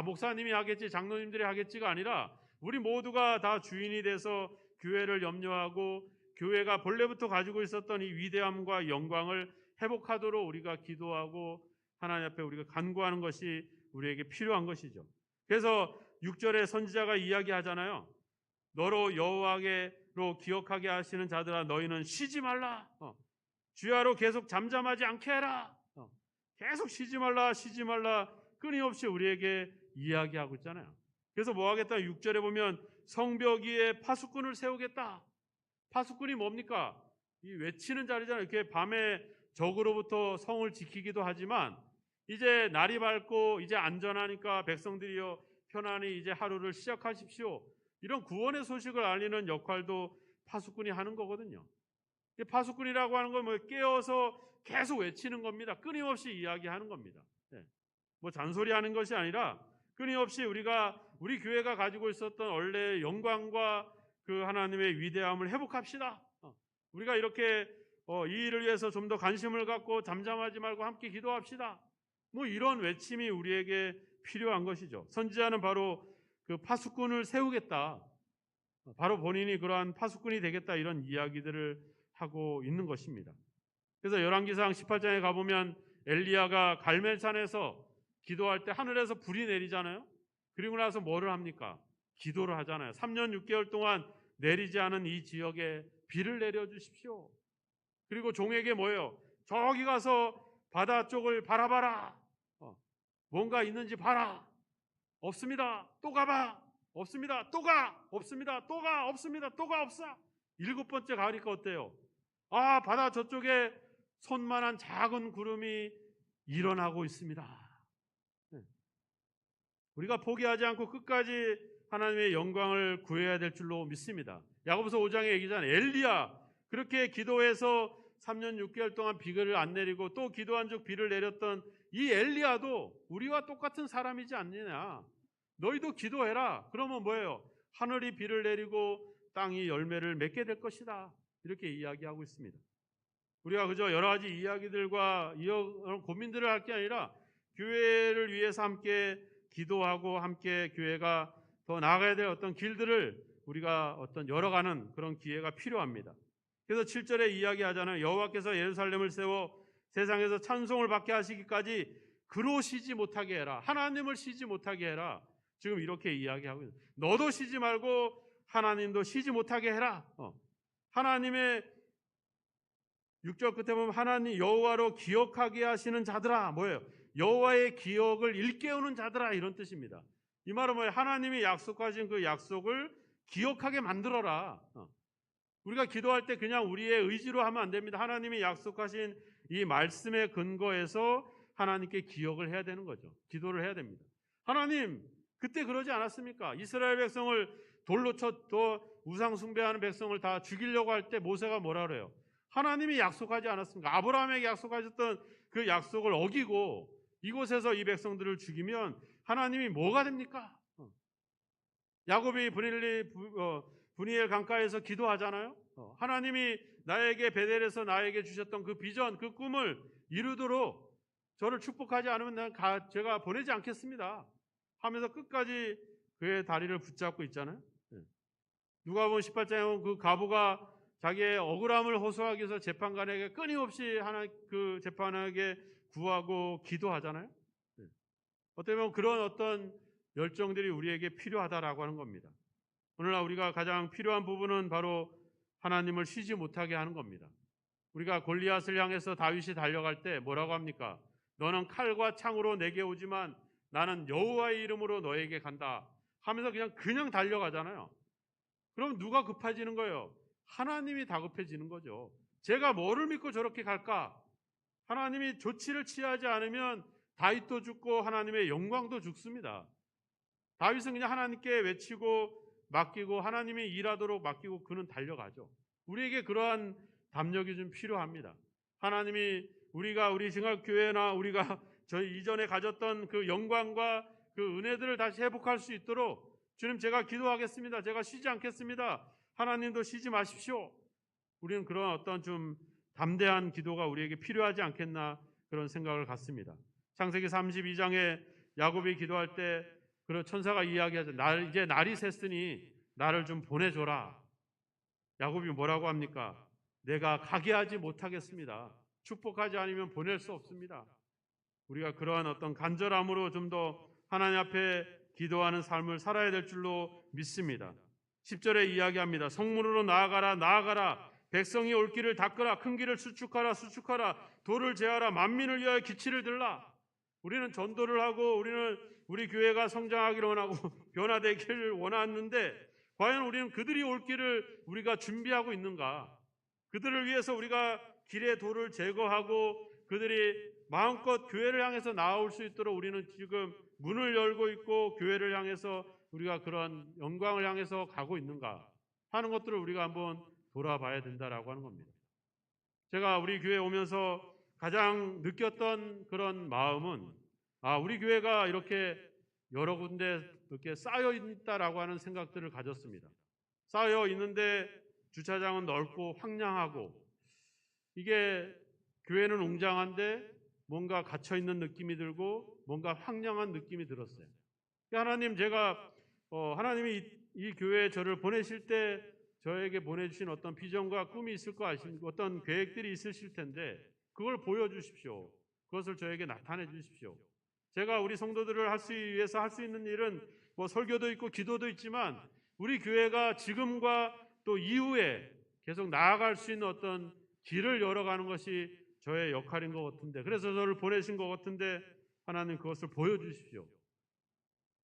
목사님이 하겠지, 장로님들이 하겠지가 아니라 우리 모두가 다 주인이 돼서 교회를 염려하고 교회가 본래부터 가지고 있었던 이 위대함과 영광을 회복하도록 우리가 기도하고 하나님 앞에 우리가 간구하는 것이 우리에게 필요한 것이죠. 그래서 6절에 선지자가 이야기하잖아요. 너로 여호와께로 기억하게 하시는 자들아 너희는 쉬지 말라. 주야로 계속 잠잠하지 않게 해라. 계속 쉬지 말라, 쉬지 말라 끊임없이 우리에게 이야기하고 있잖아요. 그래서 뭐 하겠다? 6절에 보면 성벽 위에 파수꾼을 세우겠다. 파수꾼이 뭡니까? 이 외치는 자리잖아요. 이렇게 밤에 적으로부터 성을 지키기도 하지만 이제 날이 밝고 이제 안전하니까 백성들이여 편안히 이제 하루를 시작하십시오. 이런 구원의 소식을 알리는 역할도 파수꾼이 하는 거거든요. 파수꾼이라고 하는 건 뭐 깨어서 계속 외치는 겁니다. 끊임없이 이야기하는 겁니다. 뭐 잔소리하는 것이 아니라 끊임없이 우리 교회가 가지고 있었던 원래의 영광과 그 하나님의 위대함을 회복합시다. 우리가 이렇게 이 일을 위해서 좀 더 관심을 갖고 잠잠하지 말고 함께 기도합시다. 뭐 이런 외침이 우리에게 필요한 것이죠. 선지자는 바로 그 파수꾼을 세우겠다. 바로 본인이 그러한 파수꾼이 되겠다 이런 이야기들을 하고 있는 것입니다. 그래서 열왕기상 18장에 가보면 엘리야가 갈멜산에서 기도할 때 하늘에서 불이 내리잖아요. 그리고 나서 뭐를 합니까? 기도를 하잖아요. 3년 6개월 동안 내리지 않은 이 지역에 비를 내려주십시오. 그리고 종에게 뭐예요? 저기 가서 바다 쪽을 바라봐라. 뭔가 있는지 봐라. 없습니다. 또 가봐. 없습니다. 또 가. 없습니다. 또 가. 없습니다. 또 가. 없어. 7번째 가니까 어때요? 바다 저쪽에 손만한 작은 구름이 일어나고 있습니다. 우리가 포기하지 않고 끝까지 하나님의 영광을 구해야 될 줄로 믿습니다. 야고보서 5장에 얘기잖아요. 엘리야 그렇게 기도해서 3년 6개월 동안 비를 안 내리고 또 기도한 즉 비를 내렸던 이 엘리야도 우리와 똑같은 사람이지 않느냐. 너희도 기도해라. 그러면 뭐예요? 하늘이 비를 내리고 땅이 열매를 맺게 될 것이다. 이렇게 이야기하고 있습니다. 우리가 그저 여러 가지 이야기들과 이런 고민들을 할 게 아니라 교회를 위해서 함께 기도하고 함께 교회가 더 나아가야 될 어떤 길들을 우리가 열어가는 그런 기회가 필요합니다. 그래서 7절에 이야기하잖아요. 여호와께서 예루살렘을 세워 세상에서 찬송을 받게 하시기까지 그로 쉬지 못하게 해라. 하나님을 쉬지 못하게 해라. 지금 이렇게 이야기하고 있어요. 너도 쉬지 말고 하나님도 쉬지 못하게 해라. 하나님의 6절 끝에 보면 하나님 여호와로 기억하게 하시는 자들아. 뭐예요? 여호와의 기억을 일깨우는 자들아 이런 뜻입니다. 이 말은 뭐예요? 하나님이 약속하신 그 약속을 기억하게 만들어라. 우리가 기도할 때 그냥 우리의 의지로 하면 안 됩니다. 하나님이 약속하신 이 말씀에 근거해서 하나님께 기억을 해야 되는 거죠. 기도를 해야 됩니다. 하나님 그때 그러지 않았습니까? 이스라엘 백성을 돌로 쳐 우상 숭배하는 백성을 다 죽이려고 할 때 모세가 뭐라 그래요? 하나님이 약속하지 않았습니까? 아브라함에게 약속하셨던 그 약속을 어기고 이곳에서 이 백성들을 죽이면 하나님이 뭐가 됩니까? 야곱이 브니엘 강가에서 기도하잖아요. 하나님이 나에게 베델에서 나에게 주셨던 그 비전, 그 꿈을 이루도록 저를 축복하지 않으면 제가 보내지 않겠습니다. 하면서 끝까지 그의 다리를 붙잡고 있잖아요. 누가복음 18장에 보면 그 과부가 자기의 억울함을 호소하기 위해서 재판관에게 끊임없이 그 재판관에게 구하고 기도하잖아요. 어떻게 보면 그런 어떤 열정들이 우리에게 필요하다라고 하는 겁니다. 오늘날 우리가 가장 필요한 부분은 바로 하나님을 쉬지 못하게 하는 겁니다. 우리가 골리앗을 향해서 다윗이 달려갈 때 뭐라고 합니까? 너는 칼과 창으로 내게 오지만 나는 여호와의 이름으로 너에게 간다 하면서 그냥 달려가잖아요. 그럼 누가 급해지는 거예요? 하나님이 다급해지는 거죠. 제가 뭐를 믿고 저렇게 갈까? 하나님이 조치를 취하지 않으면 다윗도 죽고 하나님의 영광도 죽습니다. 다윗은 그냥 하나님께 외치고 맡기고 하나님이 일하도록 맡기고 그는 달려가죠. 우리에게 그러한 담력이 좀 필요합니다. 하나님이 우리 증학교회나 우리가 저희 이전에 가졌던 그 영광과 그 은혜들을 다시 회복할 수 있도록 주님 제가 기도하겠습니다. 제가 쉬지 않겠습니다. 하나님도 쉬지 마십시오. 우리는 그런 어떤 좀 담대한 기도가 우리에게 필요하지 않겠나 그런 생각을 갖습니다. 창세기 32장에 야곱이 기도할 때 그런 천사가 이야기하죠. 이제 날이 샜으니 나를 좀 보내줘라. 야곱이 뭐라고 합니까? 내가 가게 하지 못하겠습니다. 축복하지 않으면 보낼 수 없습니다. 우리가 그러한 어떤 간절함으로 좀 더 하나님 앞에 기도하는 삶을 살아야 될 줄로 믿습니다. 10절에 이야기합니다. 성문으로 나아가라 나아가라 백성이 올 길을 닦으라 큰 길을 수축하라 수축하라 돌을 제하라 만민을 위하여 기치를 들라. 우리는 전도를 하고 우리는 우리 교회가 성장하기를 원하고 변화되기를 원하는데 과연 우리는 그들이 올 길을 우리가 준비하고 있는가? 그들을 위해서 우리가 길의 돌을 제거하고 그들이 마음껏 교회를 향해서 나올 수 있도록 우리는 지금 문을 열고 있고 교회를 향해서 우리가 그런 영광을 향해서 가고 있는가 하는 것들을 우리가 한번 돌아봐야 된다라고 하는 겁니다. 제가 우리 교회 오면서 가장 느꼈던 그런 마음은 우리 교회가 이렇게 여러 군데 이렇게 쌓여 있다라고 하는 생각들을 가졌습니다. 쌓여 있는데 주차장은 넓고 황량하고 이게 교회는 웅장한데 뭔가 갇혀 있는 느낌이 들고 뭔가 황량한 느낌이 들었어요. 하나님 제가 하나님이 이 교회에 저를 보내실 때 저에게 보내주신 어떤 비전과 꿈이 있을 거 아십니까? 어떤 계획들이 있으실 텐데 그걸 보여주십시오. 그것을 저에게 나타내 주십시오. 제가 우리 성도들을 위해서 할 수 있는 일은 뭐 설교도 있고 기도도 있지만 우리 교회가 지금과 또 이후에 계속 나아갈 수 있는 어떤 길을 열어가는 것이 저의 역할인 것 같은데 그래서 저를 보내신 것 같은데 하나님 그것을 보여주십시오.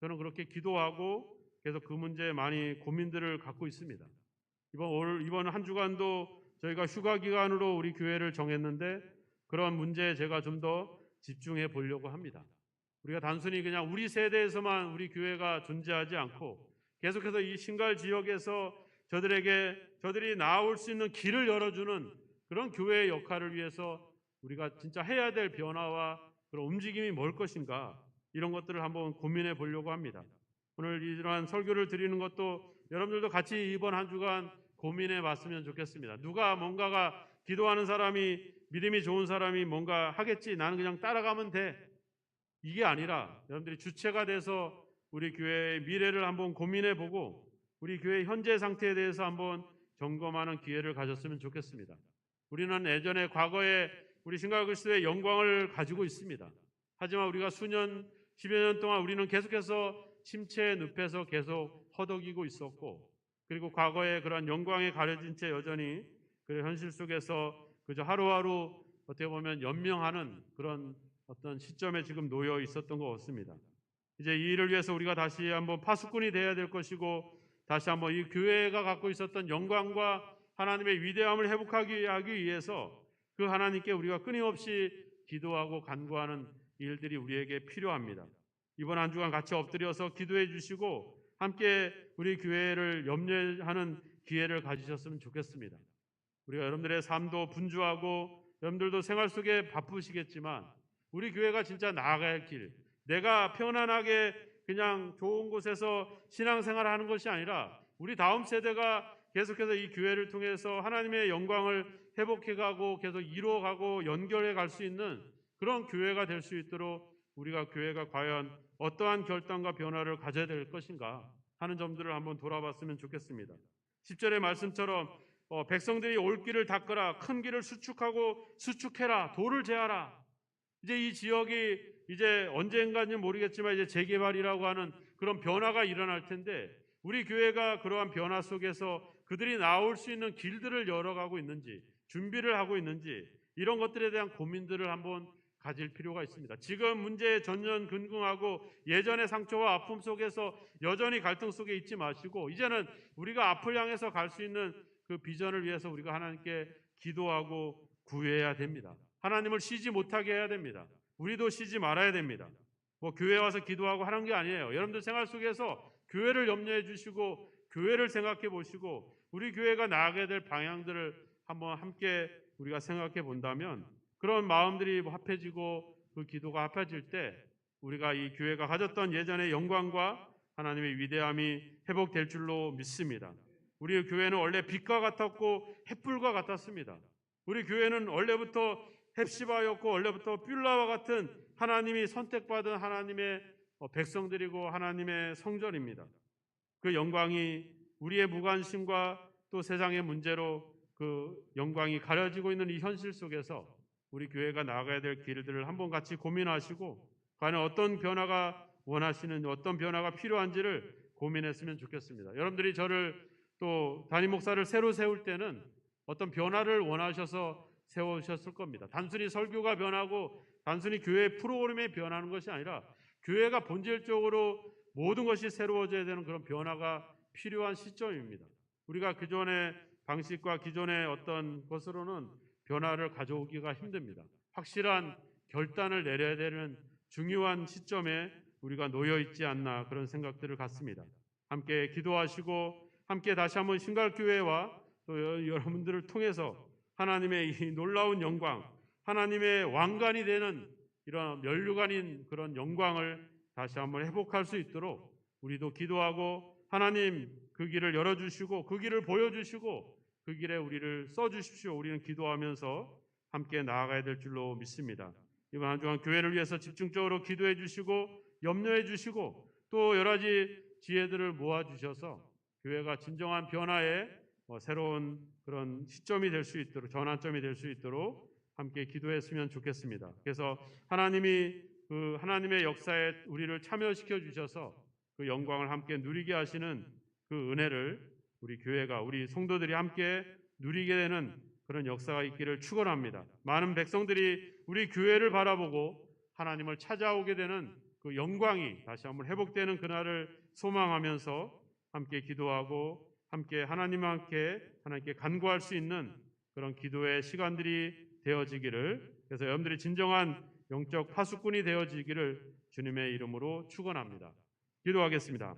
저는 그렇게 기도하고 계속 그 문제에 많이 고민들을 갖고 있습니다. 이번 한 주간도 저희가 휴가 기간으로 우리 교회를 정했는데 그런 문제에 제가 좀 더 집중해 보려고 합니다. 우리가 단순히 그냥 우리 세대에서만 우리 교회가 존재하지 않고 계속해서 이 신갈 지역에서 저들이 나올 수 있는 길을 열어주는 그런 교회의 역할을 위해서 우리가 진짜 해야 될 변화와 그런 움직임이 뭘 것인가 이런 것들을 한번 고민해 보려고 합니다. 오늘 이러한 설교를 드리는 것도 여러분들도 같이 이번 한 주간 고민해 봤으면 좋겠습니다. 누가 뭔가가 기도하는 사람이 믿음이 좋은 사람이 뭔가 하겠지 나는 그냥 따라가면 돼 이게 아니라 여러분들이 주체가 돼서 우리 교회의 미래를 한번 고민해 보고 우리 교회 현재 상태에 대해서 한번 점검하는 기회를 가졌으면 좋겠습니다. 우리는 예전에 과거에 우리 신각 그리스도의 영광을 가지고 있습니다. 하지만 우리가 10여 년 동안 우리는 계속해서 침체의 늪에서 계속 허덕이고 있었고 그리고 과거의 그런 영광에 가려진 채 여전히 그 현실 속에서 그저 하루하루 어떻게 보면 연명하는 그런 어떤 시점에 지금 놓여 있었던 것 같습니다. 이제 이 일을 위해서 우리가 다시 한번 파수꾼이 되어야 될 것이고 다시 한번 이 교회가 갖고 있었던 영광과 하나님의 위대함을 회복하기 위해서 그 하나님께 우리가 끊임없이 기도하고 간구하는 일들이 우리에게 필요합니다. 이번 한 주간 같이 엎드려서 기도해 주시고 함께 우리 교회를 염려하는 기회를 가지셨으면 좋겠습니다. 우리가 여러분들의 삶도 분주하고 여러분들도 생활 속에 바쁘시겠지만 우리 교회가 진짜 나아가야 할 길, 내가 편안하게 그냥 좋은 곳에서 신앙생활을 하는 것이 아니라 우리 다음 세대가 계속해서 이 교회를 통해서 하나님의 영광을 회복해가고 계속 이루어가고 연결해 갈 수 있는 그런 교회가 될 수 있도록 우리가 교회가 과연 어떠한 결단과 변화를 가져야 될 것인가 하는 점들을 한번 돌아봤으면 좋겠습니다. 10절의 말씀처럼 백성들이 올 길을 닦으라 큰 길을 수축해라 돌을 제하라. 이제 이 지역이 이제 언젠가는 모르겠지만 이제 재개발이라고 하는 그런 변화가 일어날 텐데 우리 교회가 그러한 변화 속에서 그들이 나올 수 있는 길들을 열어가고 있는지 준비를 하고 있는지 이런 것들에 대한 고민들을 한번 가질 필요가 있습니다. 지금 문제에 전전긍긍하고 예전의 상처와 아픔 속에서 여전히 갈등 속에 있지 마시고 이제는 우리가 앞을 향해서 갈 수 있는 그 비전을 위해서 우리가 하나님께 기도하고 구해야 됩니다. 하나님을 쉬지 못하게 해야 됩니다. 우리도 쉬지 말아야 됩니다. 뭐 교회 와서 기도하고 하는 게 아니에요. 여러분들 생활 속에서 교회를 염려해 주시고 교회를 생각해 보시고 우리 교회가 나아가야 될 방향들을 한번 함께 우리가 생각해 본다면 그런 마음들이 합해지고 그 기도가 합해질 때 우리가 이 교회가 가졌던 예전의 영광과 하나님의 위대함이 회복될 줄로 믿습니다. 우리 교회는 원래 빛과 같았고 햇불과 같았습니다. 우리 교회는 원래부터 헵시바였고 원래부터 뷸라와 같은 하나님이 선택받은 하나님의 백성들이고 하나님의 성전입니다. 그 영광이 우리의 무관심과 또 세상의 문제로 그 영광이 가려지고 있는 이 현실 속에서 우리 교회가 나아가야 될 길들을 한번 같이 고민하시고 과연 어떤 변화가 원하시는 어떤 변화가 필요한지를 고민했으면 좋겠습니다. 여러분들이 저를 또 담임 목사를 새로 세울 때는 어떤 변화를 원하셔서 세우셨을 겁니다. 단순히 설교가 변하고 단순히 교회 프로그램이 변하는 것이 아니라 교회가 본질적으로 모든 것이 새로워져야 되는 그런 변화가 필요한 시점입니다. 우리가 기존의 방식과 기존의 어떤 것으로는 변화를 가져오기가 힘듭니다. 확실한 결단을 내려야 되는 중요한 시점에 우리가 놓여 있지 않나 그런 생각들을 갖습니다. 함께 기도하시고 함께 다시 한번 신갈교회와 또 여러분들을 통해서 하나님의 이 놀라운 영광, 하나님의 왕관이 되는 이런 면류관인 그런 영광을 다시 한번 회복할 수 있도록 우리도 기도하고 하나님 그 길을 열어주시고 그 길을 보여주시고 그 길에 우리를 써주십시오. 우리는 기도하면서 함께 나아가야 될 줄로 믿습니다. 이번 한 주간 교회를 위해서 집중적으로 기도해 주시고 염려해 주시고 또 여러 가지 지혜들을 모아주셔서 교회가 진정한 변화의 새로운 그런 시점이 될 수 있도록 전환점이 될 수 있도록 함께 기도했으면 좋겠습니다. 그래서 하나님이 그 하나님의 역사에 우리를 참여시켜 주셔서 그 영광을 함께 누리게 하시는 그 은혜를 우리 교회가 우리 성도들이 함께 누리게 되는 그런 역사가 있기를 축원합니다. 많은 백성들이 우리 교회를 바라보고 하나님을 찾아오게 되는 그 영광이 다시 한번 회복되는 그날을 소망하면서 함께 기도하고 함께 하나님께 간구할 수 있는 그런 기도의 시간들이 되어지기를, 그래서 여러분들이 진정한 영적 파수꾼이 되어지기를 주님의 이름으로 축원합니다. 기도하겠습니다.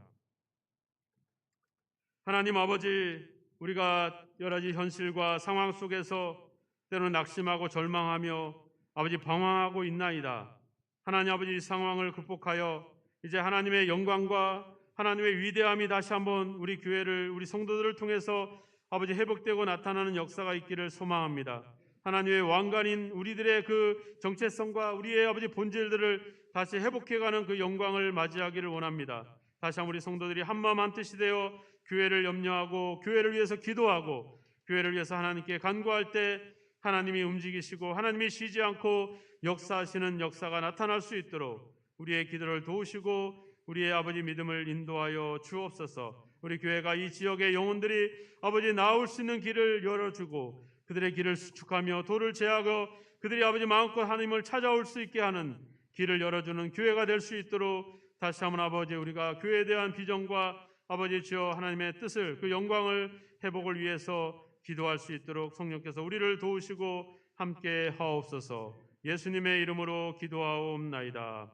하나님 아버지, 우리가 여러 가지 현실과 상황 속에서 때로는 낙심하고 절망하며 아버지 방황하고 있나이다. 하나님 아버지, 이 상황을 극복하여 이제 하나님의 영광과 하나님의 위대함이 다시 한번 우리 교회를 우리 성도들을 통해서 아버지 회복되고 나타나는 역사가 있기를 소망합니다. 하나님의 왕관인 우리들의 그 정체성과 우리의 아버지 본질들을 다시 회복해가는 그 영광을 맞이하기를 원합니다. 다시 한번 우리 성도들이 한마음 한뜻이 되어 교회를 염려하고 교회를 위해서 기도하고 교회를 위해서 하나님께 간구할 때 하나님이 움직이시고 하나님이 쉬지 않고 역사하시는 역사가 나타날 수 있도록 우리의 기도를 도우시고 우리의 아버지 믿음을 인도하여 주옵소서. 우리 교회가 이 지역의 영혼들이 아버지 나올 수 있는 길을 열어주고 그들의 길을 수축하며 돌을 제하고 그들이 아버지 마음껏 하나님을 찾아올 수 있게 하는 길을 열어주는 교회가 될 수 있도록 다시 한번 아버지 우리가 교회에 대한 비전과 아버지 주여 하나님의 뜻을 그 영광을 회복을 위해서 기도할 수 있도록 성령께서 우리를 도우시고 함께 하옵소서. 예수님의 이름으로 기도하옵나이다.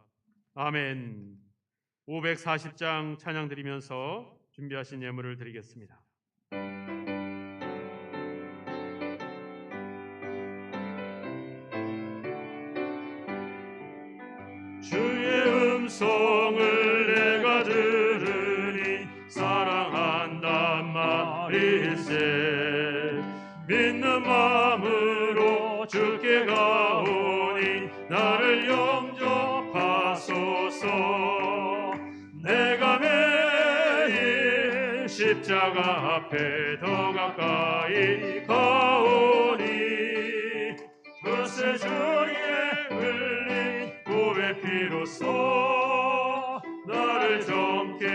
아멘. 540장 찬양 드리면서 준비하신 예물을 드리겠습니다. 주의 음성을 내가 들으니 사랑한단 말일세. 믿는 마음으로 주께 가오니 나를 영접하소서. 내가 매일 십자가 앞에 더 가까이 가오니 그새 주의 흘린 보배 피로써 나를 정케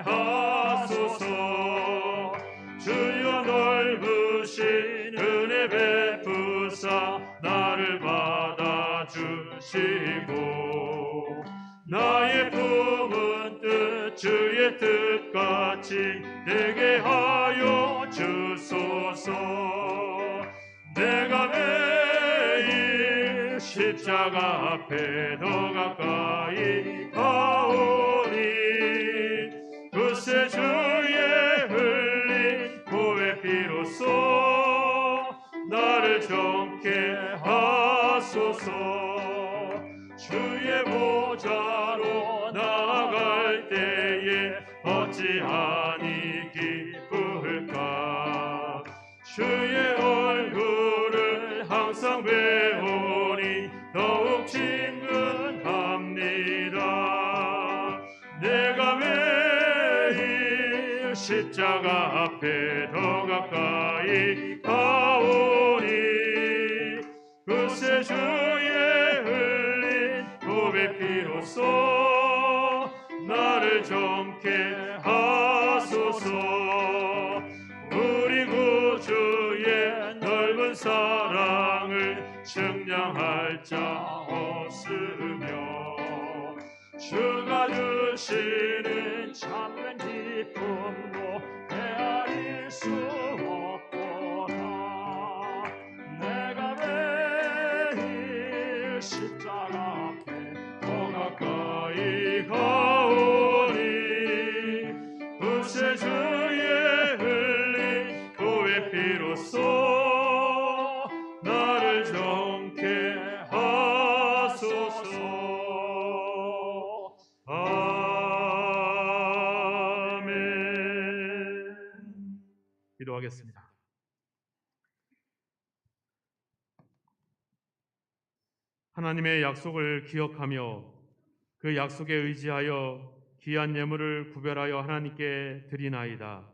하소서. 주여 넓으신 은혜 베푸사 나를 받아주시고 나의 품은 뜻 주의 뜻같이 되게 하여 주소서. 내가 매일 십자가 앞에 더 가까이 가오니 그새 주의 흘린 보배 피로써 나를 정케 하소서. 주의 보좌로 나아갈 때에 어찌하니 기쁠까. 주의 얼굴을 항상 배우니 더욱 친근합니다. 내가 매일 십자가 앞에 더 가까이 가오니 그 구세주의 흘린 보배 피로써 나를 정케 하소서. 우리 구주의 넓은 사랑을 측량할 자 없으며 주가 주시는 참된 기쁨도 헤아릴 수 없도다. 내가 매일 십자가 앞에 더 가까이 가오니 구세주의 흘린 보의 피로써 나를 정케 하소서. 아멘. 기도하겠습니다. 하나님의 약속을 기억하며 그 약속에 의지하여 귀한 예물을 구별하여 하나님께 드리나이다.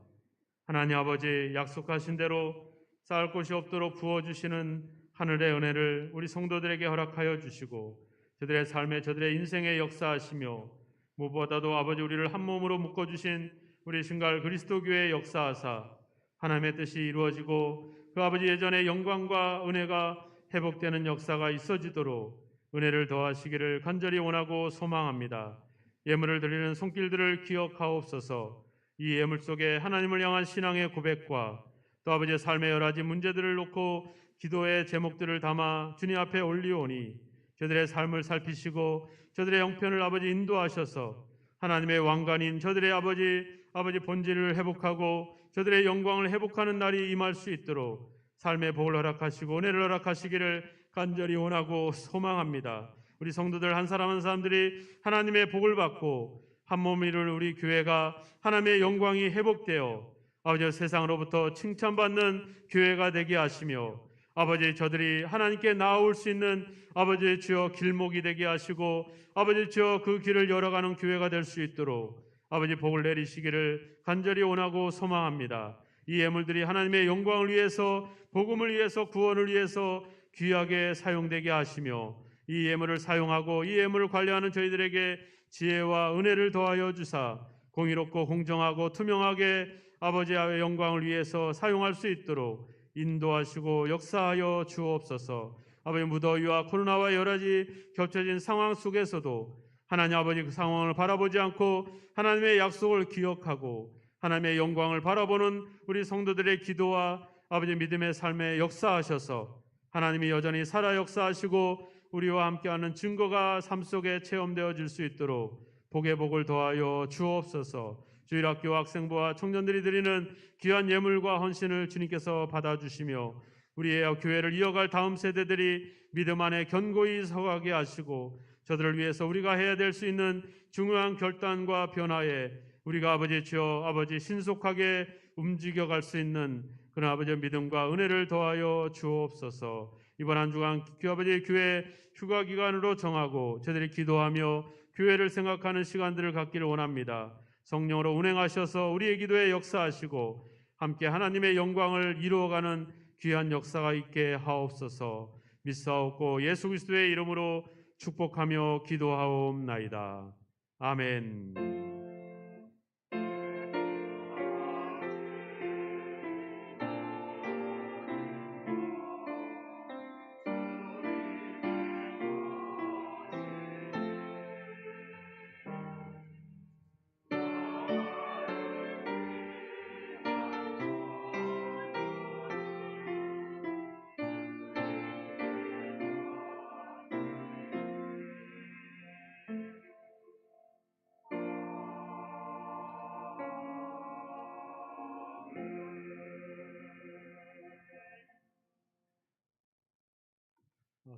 하나님 아버지, 약속하신 대로 쌓을 곳이 없도록 부어주시는 하늘의 은혜를 우리 성도들에게 허락하여 주시고 저들의 삶에 저들의 인생에 역사하시며 무엇보다도 아버지 우리를 한 몸으로 묶어주신 우리 신갈 그리스도교회의 역사하사 하나님의 뜻이 이루어지고 그 아버지 예전의 영광과 은혜가 회복되는 역사가 있어지도록 은혜를 더하시기를 간절히 원하고 소망합니다. 예물을 드리는 손길들을 기억하옵소서. 이 예물 속에 하나님을 향한 신앙의 고백과 또 아버지의 삶의 여러 가지 문제들을 놓고 기도의 제목들을 담아 주님 앞에 올리오니 저들의 삶을 살피시고 저들의 형편을 아버지 인도하셔서 하나님의 왕관인 저들의 아버지 본질을 회복하고 저들의 영광을 회복하는 날이 임할 수 있도록 삶의 복을 허락하시고 은혜를 허락하시기를 간절히 원하고 소망합니다. 우리 성도들 한 사람 한 사람들이 하나님의 복을 받고 한 몸 이룰 우리 교회가 하나님의 영광이 회복되어 아버지 세상으로부터 칭찬받는 교회가 되게 하시며 아버지 저들이 하나님께 나아올 수 있는 아버지 주여 길목이 되게 하시고 아버지 주여 그 길을 열어가는 교회가 될 수 있도록 아버지 복을 내리시기를 간절히 원하고 소망합니다. 이 예물들이 하나님의 영광을 위해서 복음을 위해서 구원을 위해서 귀하게 사용되게 하시며 이 예물을 사용하고 이 예물을 관리하는 저희들에게 지혜와 은혜를 더하여 주사 공의롭고 공정하고 투명하게 아버지의 영광을 위해서 사용할 수 있도록 인도하시고 역사하여 주옵소서. 아버지 무더위와 코로나와 여러 가지 겹쳐진 상황 속에서도 하나님 아버지 그 상황을 바라보지 않고 하나님의 약속을 기억하고 하나님의 영광을 바라보는 우리 성도들의 기도와 아버지 믿음의 삶에 역사하셔서 하나님이 여전히 살아 역사하시고 우리와 함께하는 증거가 삶 속에 체험되어질 수 있도록 복의 복을 더하여 주옵소서. 주일학교 학생부와 청년들이 드리는 귀한 예물과 헌신을 주님께서 받아주시며 우리의 교회를 이어갈 다음 세대들이 믿음 안에 견고히 서가게 하시고 저들을 위해서 우리가 해야 될 수 있는 중요한 결단과 변화에 우리가 아버지 주여 아버지 신속하게 움직여갈 수 있는 그런 아버지의 믿음과 은혜를 더하여 주옵소서. 이번 한 주간 아버지 교회 휴가 기간으로 정하고 저들이 기도하며 교회를 생각하는 시간들을 갖기를 원합니다. 성령으로 운행하셔서 우리의 기도에 역사하시고 함께 하나님의 영광을 이루어가는 귀한 역사가 있게 하옵소서. 믿사옵고 예수 그리스도의 이름으로 축복하며 기도하옵나이다. 아멘.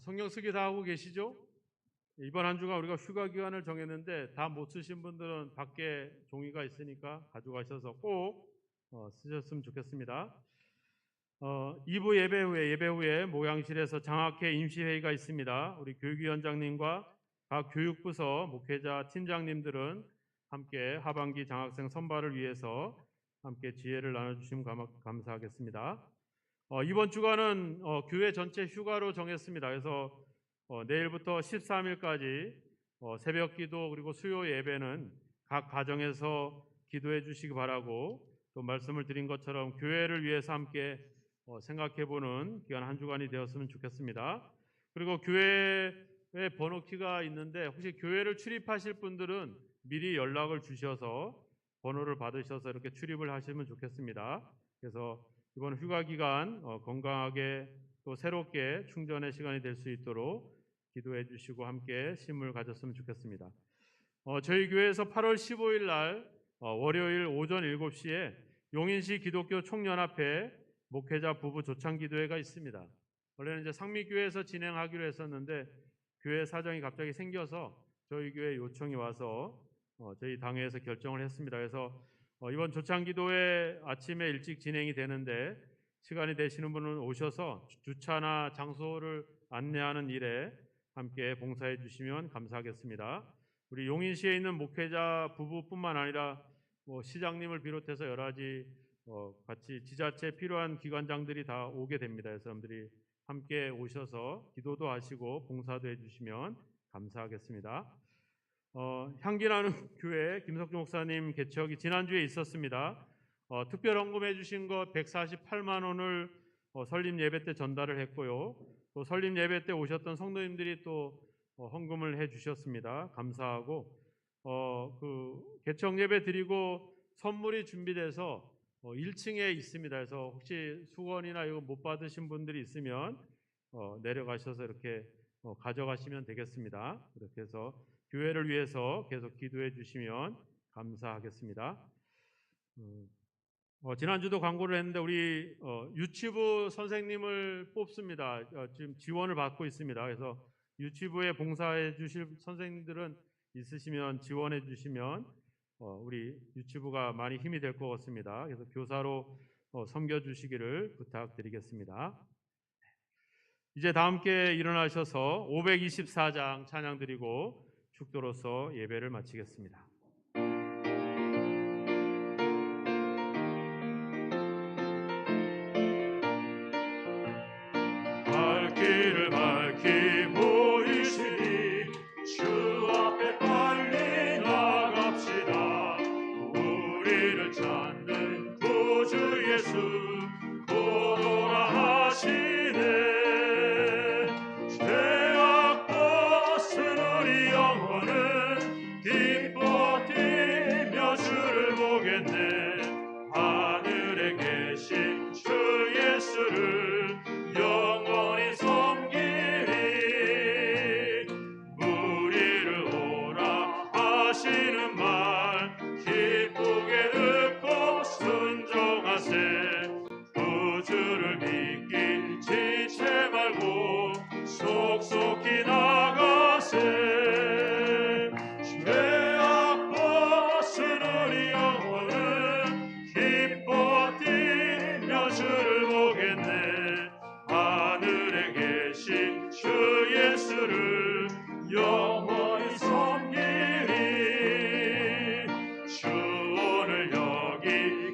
성경 쓰기 다 하고 계시죠? 이번 한 주간 우리가 휴가 기간을 정했는데 다 못 쓰신 분들은 밖에 종이가 있으니까 가져가셔서 꼭 쓰셨으면 좋겠습니다. 2부 예배 후에 목양실에서 장학회 임시회의가 있습니다. 우리 교육위원장님과 각 교육부서 목회자 팀장님들은 함께 하반기 장학생 선발을 위해서 함께 지혜를 나눠주시면 감사하겠습니다. 이번 주간은 교회 전체 휴가로 정했습니다. 그래서 내일부터 13일까지 새벽 기도 그리고 수요 예배는 각 가정에서 기도해 주시기 바라고, 또 말씀을 드린 것처럼 교회를 위해서 함께 생각해 보는 한 주간이 되었으면 좋겠습니다. 그리고 교회에 번호키가 있는데 혹시 교회를 출입하실 분들은 미리 연락을 주셔서 번호를 받으셔서 이렇게 출입을 하시면 좋겠습니다. 그래서 이번 휴가 기간 건강하게 또 새롭게 충전의 시간이 될 수 있도록 기도해 주시고 함께 심을 가졌으면 좋겠습니다. 저희 교회에서 8월 15일 날 월요일 오전 7시에 용인시 기독교 총연합회 목회자 부부 조창 기도회가 있습니다. 원래는 이제 상미교회에서 진행하기로 했었는데 교회 사정이 갑자기 생겨서 저희 교회 요청이 와서 저희 당회에서 결정을 했습니다. 그래서 이번 조창 기도회 아침에 일찍 진행이 되는데 시간이 되시는 분은 오셔서 주차나 장소를 안내하는 일에 함께 봉사해 주시면 감사하겠습니다. 우리 용인시에 있는 목회자 부부뿐만 아니라 시장님을 비롯해서 여러 가지 같이 지자체 필요한 기관장들이 다 오게 됩니다. 그래서 여러분들이 함께 오셔서 기도도 하시고 봉사도 해주시면 감사하겠습니다. 향기나는 교회 김석주 목사님 개척이 지난주에 있었습니다. 특별 헌금해 주신 것 148만 원을 설립 예배 때 전달을 했고요. 또 설립 예배 때 오셨던 성도님들이 또 헌금을 해 주셨습니다. 감사하고 그 개척 예배 드리고 선물이 준비돼서 1층에 있습니다. 그래서 혹시 수건이나 이거 못 받으신 분들이 있으면 내려가셔서 이렇게 가져가시면 되겠습니다. 그렇게 해서 교회를 위해서 계속 기도해 주시면 감사하겠습니다. 지난주도 광고를 했는데 우리 유치부 선생님을 뽑습니다. 지금 지원을 받고 있습니다. 그래서 유치부에 봉사해 주실 선생님들은 있으시면 지원해 주시면 우리 유치부가 많이 힘이 될 것 같습니다. 그래서 교사로 섬겨 주시기를 부탁드리겠습니다. 이제 다 함께 일어나셔서 524장 찬양 드리고 축도로서 예배를 마치겠습니다. 갈 길을 밝히 보이시니 주 앞에 빨리 나갑시다. 우리를 찾는 구주 예수 오라 하시네. 죄악 벗은 우리 영혼은 기뻐 뛰며 주를 보겠네. 하늘에 계신 주 예수를 영원히 섬기리. 우리를 오라 하시는 말 기쁘게 듣고 순종하세. 구주를 믿기 지체 말고 속속히 나가세. 죄악 벗은 우리 영혼은 기뻐 뛰며 주를 보겠네. 하늘에 계신 주 예수를 영원히 섬기리. 주 오늘 여기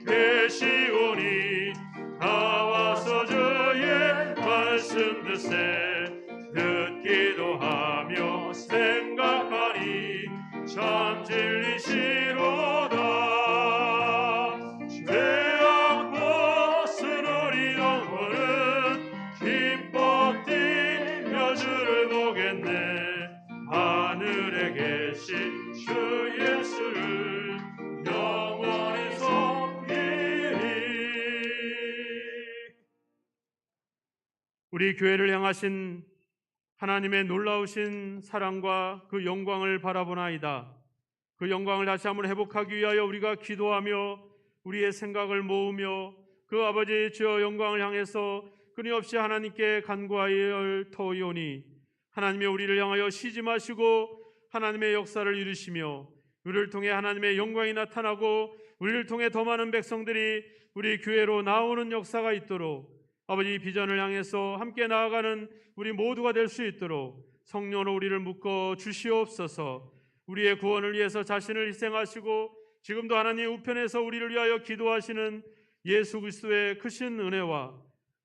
계시오니 나와서 주의 말씀 듣세. 듣기도 하며 생각하니 참 진리시로다. 죄악 벗은 우리 영혼은 기뻐 뛰며 주를 보겠네. 하늘에 계신 주 예수를 영원히 섬기리. 우리 교회를 향하신 하나님의 놀라우신 사랑과 그 영광을 바라보나이다. 그 영광을 다시 한번 회복하기 위하여 우리가 기도하며 우리의 생각을 모으며 그 아버지 주여 영광을 향해서 끊임없이 하나님께 간구하여 터이오니 하나님이 우리를 향하여 쉬지 마시고 하나님의 역사를 이루시며 우리를 통해 하나님의 영광이 나타나고 우리를 통해 더 많은 백성들이 우리 교회로 나오는 역사가 있도록 아버지 비전을 향해서 함께 나아가는 우리 모두가 될 수 있도록 성령으로 우리를 묶어 주시옵소서. 우리의 구원을 위해서 자신을 희생하시고 지금도 하나님 우편에서 우리를 위하여 기도하시는 예수 그리스도의 크신 은혜와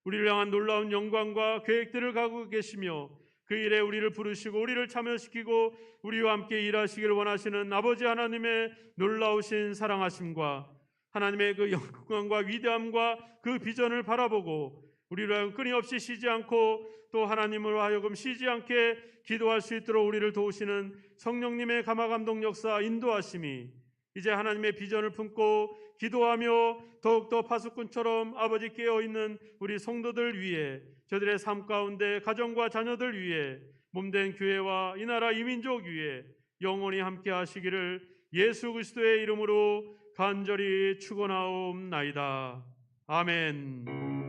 우리를 향한 놀라운 영광과 계획들을 가지고 계시며 그 일에 우리를 부르시고 우리를 참여시키고 우리와 함께 일하시기를 원하시는 아버지 하나님의 놀라우신 사랑하심과 하나님의 그 영광과 위대함과 그 비전을 바라보고 우리를 끊임없이 쉬지 않고 또 하나님으로 하여금 쉬지 않게 기도할 수 있도록 우리를 도우시는 성령님의 감화감동 역사 인도하심이 이제 하나님의 비전을 품고 기도하며 더욱더 파수꾼처럼 아버지 깨어있는 우리 성도들 위해 저들의 삶 가운데 가정과 자녀들 위해 몸된 교회와 이 나라 이 민족 위에 영원히 함께 하시기를 예수 그리스도의 이름으로 간절히 축원하옵나이다. 아멘.